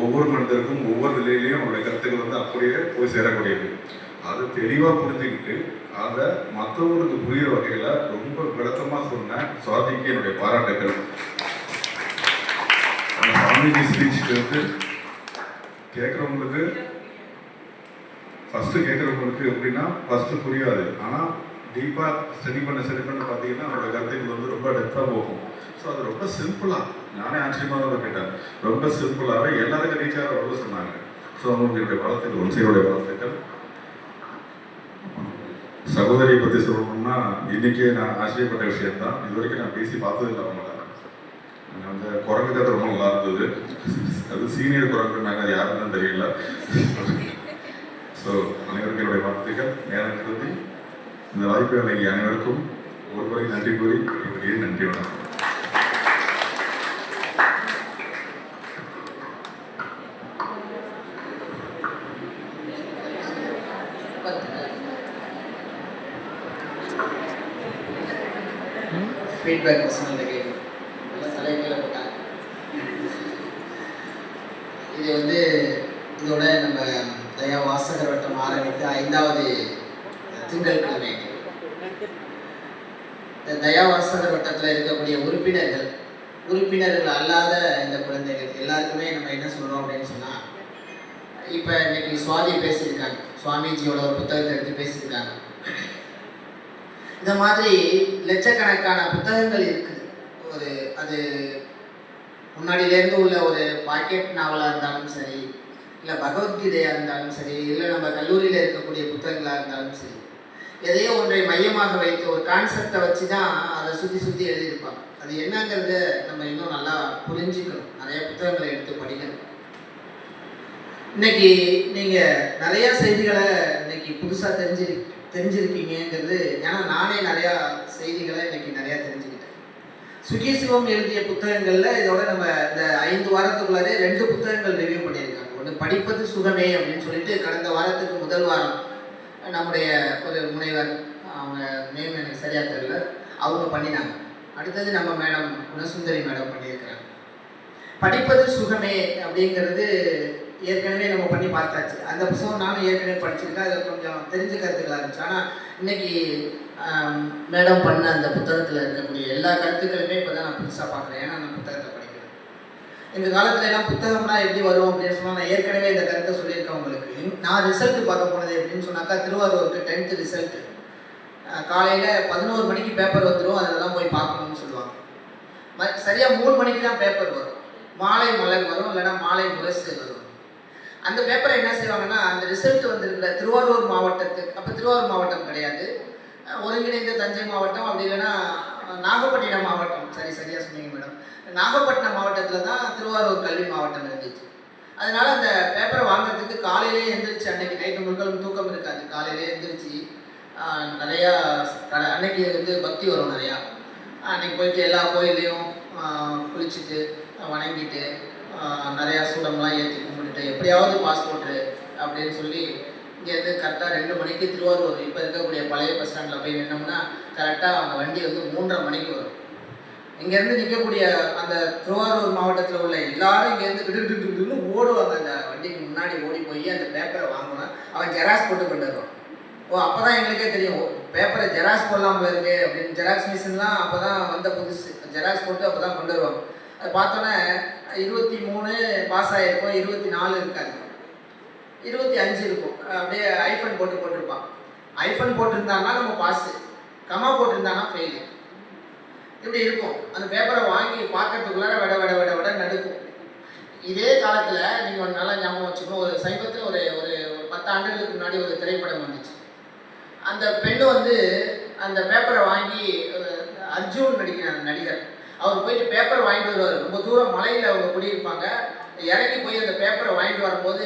Speaker 1: ஒவ்வொரு மனிதருக்கும் ஒவ்வொரு நிலையிலையும் அவருடைய கருத்துக்கள் வந்து அப்படியே போய் சேரக்கூடியது. அதை தெளிவாக புரிஞ்சுக்கிட்டு அதை மற்றவங்களுக்கு புரிகிற வகையில் ரொம்ப விளக்கமாக சொன்ன சுவாதிக்கு என்னுடைய பாராட்டுக்கள். சுவாமிஜி ஸ்பீச்சுக்கு வந்து கேட்குறவங்களுக்கு எப்படின்னா ஃபஸ்ட்டு புரியாது, ஆனால் டீப்பாக ஸ்டடி பண்ண பார்த்தீங்கன்னா அவரோட கருத்துக்கள் வந்து ரொம்ப டெப்த்தாக போகும். ஸோ அது ரொம்ப சிம்பிளாக, நானே ஆச்சரியமாக தான் கேட்டேன், ரொம்ப சிம்பிளாகவே எல்லாருக்கும் ரீச் ஆகிற அளவு சொன்னாங்க. ஸோ அவங்களுடைய வாழ்த்துக்கள், ஒன்சையோடைய வாழ்த்துக்கள். சகோதரியை பற்றி சொல்லணும்னா இன்றைக்கே நான் ஆச்சரியப்பட்ட விஷயம்தான். இது வரைக்கும் நான் பேசி பார்த்ததில்லை அவங்கள. அந்த குரங்கு கதை ரொம்ப நல்லா இருந்தது. அது சீனியர் குரங்குனாங்க, அது யாருன்னு தெரியல. ஸோ அனைவருக்கும் என்னுடைய வாழ்த்துக்கள். நேரம் கருதி இந்த வாய்ப்பை வழங்கிய அனைவருக்கும் ஒரு முறை நன்றி கூறி நன்றி வணக்கம்.
Speaker 4: ஃபீட்பேக் பர்சனலுக்கு நல்ல தலைமையில் போட்டாங்க. இது வந்து இதோட நம்ம தயா வாசகர் வட்டம் ஆரம்பித்து 5வது திங்கட்கிழமை. இந்த தயா வாசகர் வட்டத்தில் இருக்கக்கூடிய உறுப்பினர்கள் அல்லாத இந்த குழந்தைகள் எல்லாருக்குமே நம்ம என்ன சொல்கிறோம் அப்படின்னு சொன்னால், இப்போ இன்னைக்கு சுவாதி பேசியிருக்காங்க, சுவாமிஜியோட ஒரு புத்தகத்தை எடுத்து பேசியிருக்காங்க. இந்த மாதிரி லட்சக்கணக்கான புத்தகங்கள் இருக்குது. அது முன்னாடியிலேருந்து உள்ள ஒரு பாக்கெட் நாவலாக இருந்தாலும் சரி, இல்லை பகவத்கீதையாக இருந்தாலும் சரி, இல்லை நம்ம கல்லூரியில் இருக்கக்கூடிய புத்தகங்களாக இருந்தாலும் சரி, எதையோ ஒன்றை மையமாக வைத்து ஒரு கான்செப்டை வச்சு தான் அதை சுற்றி எழுதியிருப்பாங்க. அது என்னங்கிறத நம்ம இன்னும் நல்லா புரிஞ்சுக்கணும், நிறைய புத்தகங்களை எடுத்து படிக்கணும். இன்னைக்கு நீங்கள் நிறையா செய்திகளை இன்னைக்கு புதுசாக தெரிஞ்சிருக்கீங்கிறது. ஏன்னா நானே நிறையா செய்திகளை இன்னைக்கு நிறையா தெரிஞ்சுக்கிட்டேன். சுகீசிவம் எழுதிய புத்தகங்களில் இதோட நம்ம இந்த 5 வாரத்துக்குள்ளாரே 2 புத்தகங்கள் ரிவ்யூ பண்ணியிருக்காங்க. ஒன்று படிப்பது சுகமே அப்படின்னு சொல்லிட்டு கடந்த வாரத்துக்கு முதல் வாரம் நம்முடைய ஒரு முனைவர், அவங்க நேம் எனக்கு சரியாக தெரியல, அவங்க பண்ணினாங்க. அடுத்தது நம்ம மேடம் குணசுந்தரி மேடம் பண்ணியிருக்கிறாங்க. படிப்பது சுகமே அப்படிங்கிறது ஏற்கனவே நம்ம பண்ணி பார்த்தாச்சு. அந்த புத்தகம் நானும் ஏற்கனவே படிச்சிருக்கேன், அதில் கொஞ்சம் தெரிஞ்சுக்கிறதுக்கா இருந்துச்சு. ஆனால் இன்னைக்கு மேடம் பண்ண அந்த புத்தகத்தில் இருக்கக்கூடிய எல்லா கருத்துக்களுமே இப்போ தான் நான் புதுசாக பார்க்குறேன். ஏன்னா நான் புத்தகத்தை படிக்கிறேன். எங்கள் காலத்துல எல்லாம் புத்தகம்னா எப்படி வரும் அப்படின்னு சொன்னால் நான் ஏற்கனவே இந்த கருத்தை சொல்லியிருக்கேன் உங்களுக்கு. நான் ரிசல்ட் பார்க்க போனது எப்படின்னு சொன்னாக்கா, திருவாரூருக்கு 10th ரிசல்ட் காலையில் 11 மணிக்கு பேப்பர் வந்துடும், அதில் தான் போய் பார்க்கணும்னு சொல்லுவாங்க. சரியாக 3 மணிக்கு தான் பேப்பர் வரும். மாலை மலர் வரும், இல்லைன்னா மாலை முரசு வரும். அந்த பேப்பரை என்ன செய்வாங்கன்னா, அந்த ரிசல்ட் வந்திருக்கிற திருவாரூர் மாவட்டத்துக்கு, அப்போ திருவாரூர் மாவட்டம் கிடையாது, ஒருங்கிணைந்த தஞ்சை மாவட்டம், அப்படி இல்லைன்னா நாகப்பட்டினம் மாவட்டம். சரியாக சொன்னீங்க மேடம். நாகப்பட்டினம் மாவட்டத்தில் தான் திருவாரூர் கல்வி மாவட்டம் இருந்துச்சு. அதனால அந்த பேப்பரை வாங்குறதுக்கு காலையிலே எழுந்திரிச்சு, அன்னைக்கு நைட்டு முழுக்களும் தூக்கம் இருக்காது, காலையிலே எழுந்திரிச்சு நிறையா அன்னைக்கு வந்து பக்தி வரும் நிறையா. அன்னைக்கு போயிட்டு எல்லா கோயிலையும் குளிச்சுட்டு வணங்கிட்டு நிறையா சூடம்லாம் ஏற்றி கும்பிட்டுட்டு எப்படியாவது பாஸ்போர்ட்டு அப்படின்னு சொல்லி இங்கேருந்து கரெக்டாக 2 மணிக்கு திருவாரூர் இப்போ இருக்கக்கூடிய பழைய பஸ் ஸ்டாண்டில் போய் நின்னோம்னா கரெக்டாக அவங்க வண்டி வந்து 3:30 மணிக்கு வரும். இங்கேருந்து நிற்கக்கூடிய அந்த திருவாரூர் மாவட்டத்தில் உள்ள எல்லாரும் இங்கேருந்து கிட்டு ஓடுவாங்க. அந்த வண்டிக்கு முன்னாடி ஓடி போய் அந்த பேப்பரை வாங்குவான். அவன் ஜெராக்ஸ் போட்டு கொண்டு வருவான். அப்போ தான் எங்களுக்கே தெரியும், பேப்பரை ஜெராக்ஸ் போடலாமல் இருக்கு அப்படின்னு. ஜெராக்ஸ் மிஷின்லாம் அப்போ தான் வந்த புதுசு, ஜெராக்ஸ் போட்டு அப்போ தான் கொண்டு வருவாங்க. அது பார்த்தோன்னே 23 பாஸ் ஆகிருக்கும், 24 இருக்காது, 25 இருக்கும். அப்படியே ஐஃபன் போட்டிருப்பான். ஐஃபன் போட்டிருந்தாங்கன்னா நம்ம பாஸு, கமா போட்டிருந்தாங்கன்னா ஃபெயிலு, இப்படி இருக்கும். அந்த பேப்பரை வாங்கி பார்க்கறதுக்குள்ளார விட நடுக்கும். இதே காலத்தில் நீங்கள் ஒரு நல்லா ஞாபகம் வச்சுக்கணும், ஒரு சமீபத்தில் ஒரு 10 ஆண்டுகளுக்கு முன்னாடி ஒரு திரைப்படம் வந்துச்சு. அந்த பெண்ணு வந்து அந்த பேப்பரை வாங்கி, அர்ஜுன் நடிக்கிற நடிகர், அவர் போயிட்டு பேப்பர் வாங்கிட்டு வருவார். ரொம்ப தூரம் மலையில் அவங்க குடியிருப்பாங்க. இறங்கி போய் அந்த பேப்பரை வாங்கிட்டு வரும்போது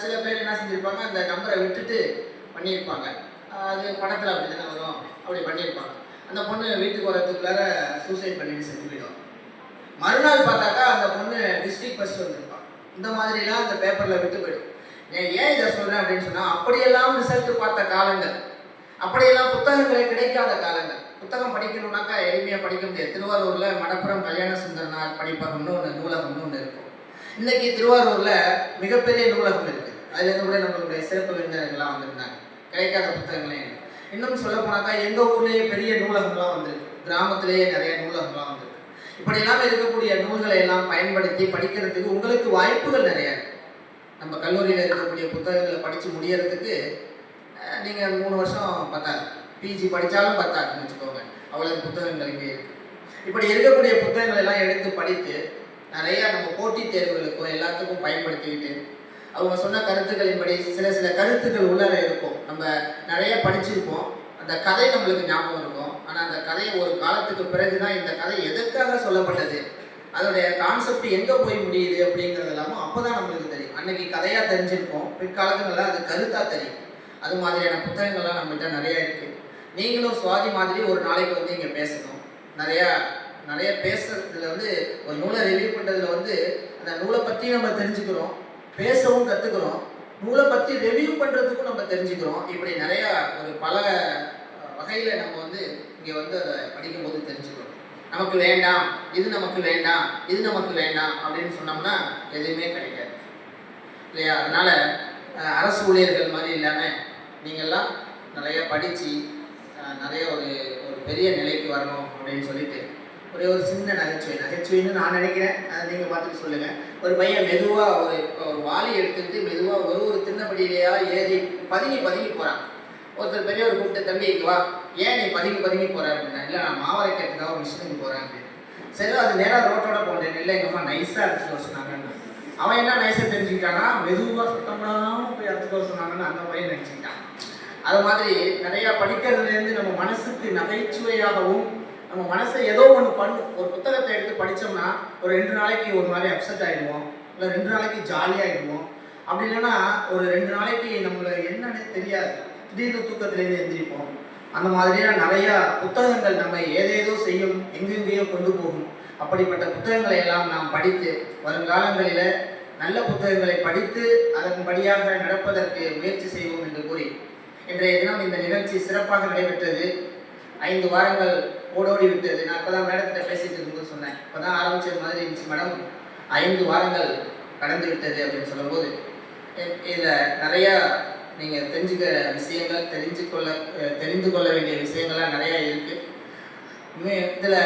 Speaker 4: சில பேர் என்ன செஞ்சுருப்பாங்க, அந்த நம்பரை விட்டுட்டு பண்ணியிருப்பாங்க. அது படத்தில் அப்படி தானே வரும், அப்படி பண்ணியிருப்பாங்க. அந்த பொண்ணு வீட்டுக்கு வரதுக்குள்ளார சூசைட் பண்ணிட்டு செஞ்சு போயிடுவாங்க. மறுநாள் பார்த்தாக்கா அந்த பொண்ணு டிஸ்ட்ரிக்ட் ஃபர்ஸ்ட் வந்திருப்பாங்க. இந்த மாதிரிலாம் அந்த பேப்பரில் விட்டு போயிடும். ஏன் இதை சொல்கிறேன் அப்படின்னு சொன்னால், அப்படியெல்லாம் ரிசல்ட் பார்த்த காலங்கள், அப்படியெல்லாம் புத்தகங்களே கிடைக்காத காலங்கள். புத்தகம் படிக்கணும்னாக்கா எளிமையாக படிக்க முடியாது. திருவாரூரில் மடப்புறம் கல்யாண சுந்தரனார் படிப்பகம்னு ஒன்று, நூலகம்னு ஒன்று இருக்கும். இன்றைக்கி திருவாரூரில் மிகப்பெரிய நூலகம் இருக்குது. அதுலேருந்து கூட நம்மளுடைய சிறப்பு விருந்தினர்கள்லாம் வந்திருந்தாங்க. கிடைக்காத புத்தகங்களே இல்லை. இன்னும் சொல்ல போனாக்கா எங்கள் ஊர்லேயே பெரிய நூலகம்லாம் வந்திருக்கு, கிராமத்திலேயே நிறைய நூலகம்லாம் வந்திருக்கு. இப்படியெல்லாம் இருக்கக்கூடிய நூல்களை எல்லாம் பயன்படுத்தி படிக்கிறதுக்கு உங்களுக்கு வாய்ப்புகள் நிறையா இருக்குது. நம்ம கல்லூரியில் இருக்கக்கூடிய புத்தகங்களை படித்து முடியறதுக்கு நீங்கள் 3 வருஷம் பத்தாது, பிஜி படித்தாலும் பத்தாதுன்னு வச்சுக்கோங்க. அவ்வளோ புத்தகங்கள் இங்கே இருக்குது. இப்படி இருக்கக்கூடிய புத்தகங்கள் எல்லாம் எடுத்து படித்து நிறையா நம்ம போட்டித் தேர்வுகளுக்கும் எல்லாத்துக்கும் பயன்படுத்திக்கிட்டு, அவங்க சொன்ன கருத்துக்களின்படி சில கருத்துக்கள் உள்ளார இருக்கும். நம்ம நிறைய படிச்சிருப்போம், அந்த கதை நம்மளுக்கு ஞாபகம் இருக்கும். ஆனால் அந்த கதை ஒரு காலத்துக்கு பிறகு தான் இந்த கதை எதற்காக சொல்லப்பட்டது, அதோடைய கான்செப்ட் எங்கே போய் முடியுது அப்படிங்கிறது எல்லாமும் அப்போ தான் நம்மளுக்கு தெரியும். அன்னைக்கு கதையாக தெரிஞ்சிருப்போம், பிற்காலத்துலலாம் அது கருத்தாக தெரியும். அது மாதிரியான புத்தகங்கள்லாம் நம்மகிட்ட நிறையா இருக்குது. நீங்களும் சுவாதி மாதிரி ஒரு நாளைக்கு வந்து இங்கே பேசணும். நிறைய பேசுறதுல வந்து ஒரு நூலை ரிவ்யூ பண்ணுறதுல வந்து அந்த நூலை பற்றி நம்ம தெரிஞ்சுக்கிறோம், பேசவும் கற்றுக்கிறோம், நூலை பற்றி ரிவ்யூ பண்ணுறதுக்கும் நம்ம தெரிஞ்சுக்கிறோம். இப்படி நிறையா ஒரு பல வகையில் நம்ம வந்து இங்கே வந்து அதை படிக்கும்போது தெரிஞ்சுக்கிறோம். நமக்கு வேண்டாம், இது நமக்கு வேண்டாம், இது நமக்கு வேண்டாம் அப்படின்னு சொன்னோம்னா எதுவுமே கிடைக்காது இல்லையா? அதனால் அரசு ஊழியர்கள் மாதிரி இல்லாமல் நீங்கள்லாம் நிறையா படித்து நிறைய ஒரு பெரிய நிலைக்கு வரணும் அப்படின்னு சொல்லிட்டு ஒரு சின்ன நகைச்சுவைன்னு நான் நினைக்கிறேன். அதை நீங்கள் பார்த்துட்டு சொல்லுங்கள். ஒரு பையன் மெதுவாக ஒரு வாளி எடுத்துக்கிட்டு மெதுவாக ஒரு திண்ணப்படியிலையா ஏறி பதுங்கி போகிறான். ஒருத்தர் பெரியவர் கூப்பிட்டு, தம்பி வா, ஏன் நீ பதுங்கி போகிற அப்படின்னா, இல்லை நான் மாவரைக்கிறதுக்காக ஒரு மிஷினுக்கு போகிறேன் அப்படின்னு. சரி, அது நேராக ரோட்டோட போகிறேன். இல்லை எங்கள் அம்மா நைஸாக எடுத்துட்டு வர சொன்னாங்கன்னு. அவன் என்ன நைஸாக தெரிஞ்சுக்கிட்டான்னா, மெதுவாக சுத்தமாக போய் எடுத்துட்டு வர சொன்னாங்கன்னு அந்த பையன் நினச்சிக்கிட்டான். அது மாதிரி நிறையா படிக்கிறதுலேருந்து நம்ம மனசுக்கு நகைச்சுவையாகவும், நம்ம மனசை ஏதோ ஒன்று பண்ணும். ஒரு புத்தகத்தை எடுத்து படித்தோம்னா ஒரு 2 நாளைக்கு ஒரு மாதிரி அப்செட் ஆகிடுவோம், இல்லை 2 நாளைக்கு ஜாலியாகிடுவோம். அப்படி இல்லைன்னா ஒரு 2 நாளைக்கு நம்மளை என்னன்னு தெரியாது, திடீர்னு தூக்கத்திலேருந்து எந்திரிப்போம். அந்த மாதிரியான நிறையா புத்தகங்கள் நம்ம ஏதேதோ செய்யும், எங்கெங்கேயோ கொண்டு போகும். அப்படிப்பட்ட புத்தகங்களை எல்லாம் நாம் படித்து வருங்காலங்களில் நல்ல புத்தகங்களை படித்து அதன்படியாக நடப்பதற்கு முயற்சி செய்வோம் என்று கூறி, இன்றைய தினம் இந்த நிகழ்ச்சி சிறப்பாக நடைபெற்றது. 5 வாரங்கள் ஓடோடி விட்டது. நான் இப்போ தான் மேடத்திட்ட பேசிகிட்டு இருக்கும்போது சொன்னேன், இப்போ தான் ஆரம்பித்தது மாதிரி இருந்துச்சு மேடம், 5 வாரங்கள் கடந்து விட்டது அப்படின்னு சொல்லும்போது, இதில் நிறையா நீங்கள் தெரிஞ்சுக்க விஷயங்கள், தெரிந்து கொள்ள வேண்டிய விஷயங்கள்லாம் நிறையா இருக்குது. இதில்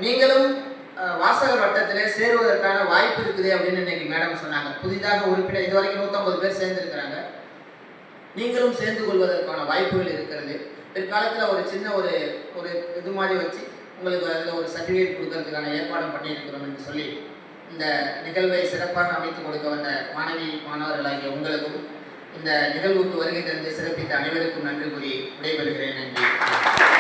Speaker 4: நீங்களும் வாசகர் வட்டத்திலே சேருவதற்கான வாய்ப்பு இருக்குது அப்படின்னு இன்னைக்கு மேடம் சொன்னாங்க. புதிதாக உறுப்பினர் இதுவரைக்கும் 150 பேர் சேர்ந்துருக்கிறாங்க. நீங்களும் சேர்ந்து கொள்வதற்கான வாய்ப்புகள் இருக்கிறது. பிற்காலத்தில் ஒரு சின்ன ஒரு இது மாதிரி வச்சு உங்களுக்கு அதில் ஒரு சர்டிஃபிகேட் கொடுக்கறதுக்கான ஏற்பாடும் பண்ணியிருக்கிறோம் என்று சொல்லி இந்த நிகழ்வை சிறப்பாக அமைத்து கொடுக்க வந்த மாணவர்களாகிய உங்களுக்கும் இந்த நிகழ்வுக்கு வருகை தந்து சிறப்பித்த அனைவருக்கும் நன்றி கூறி விடைபெறுகிறேன். நன்றி.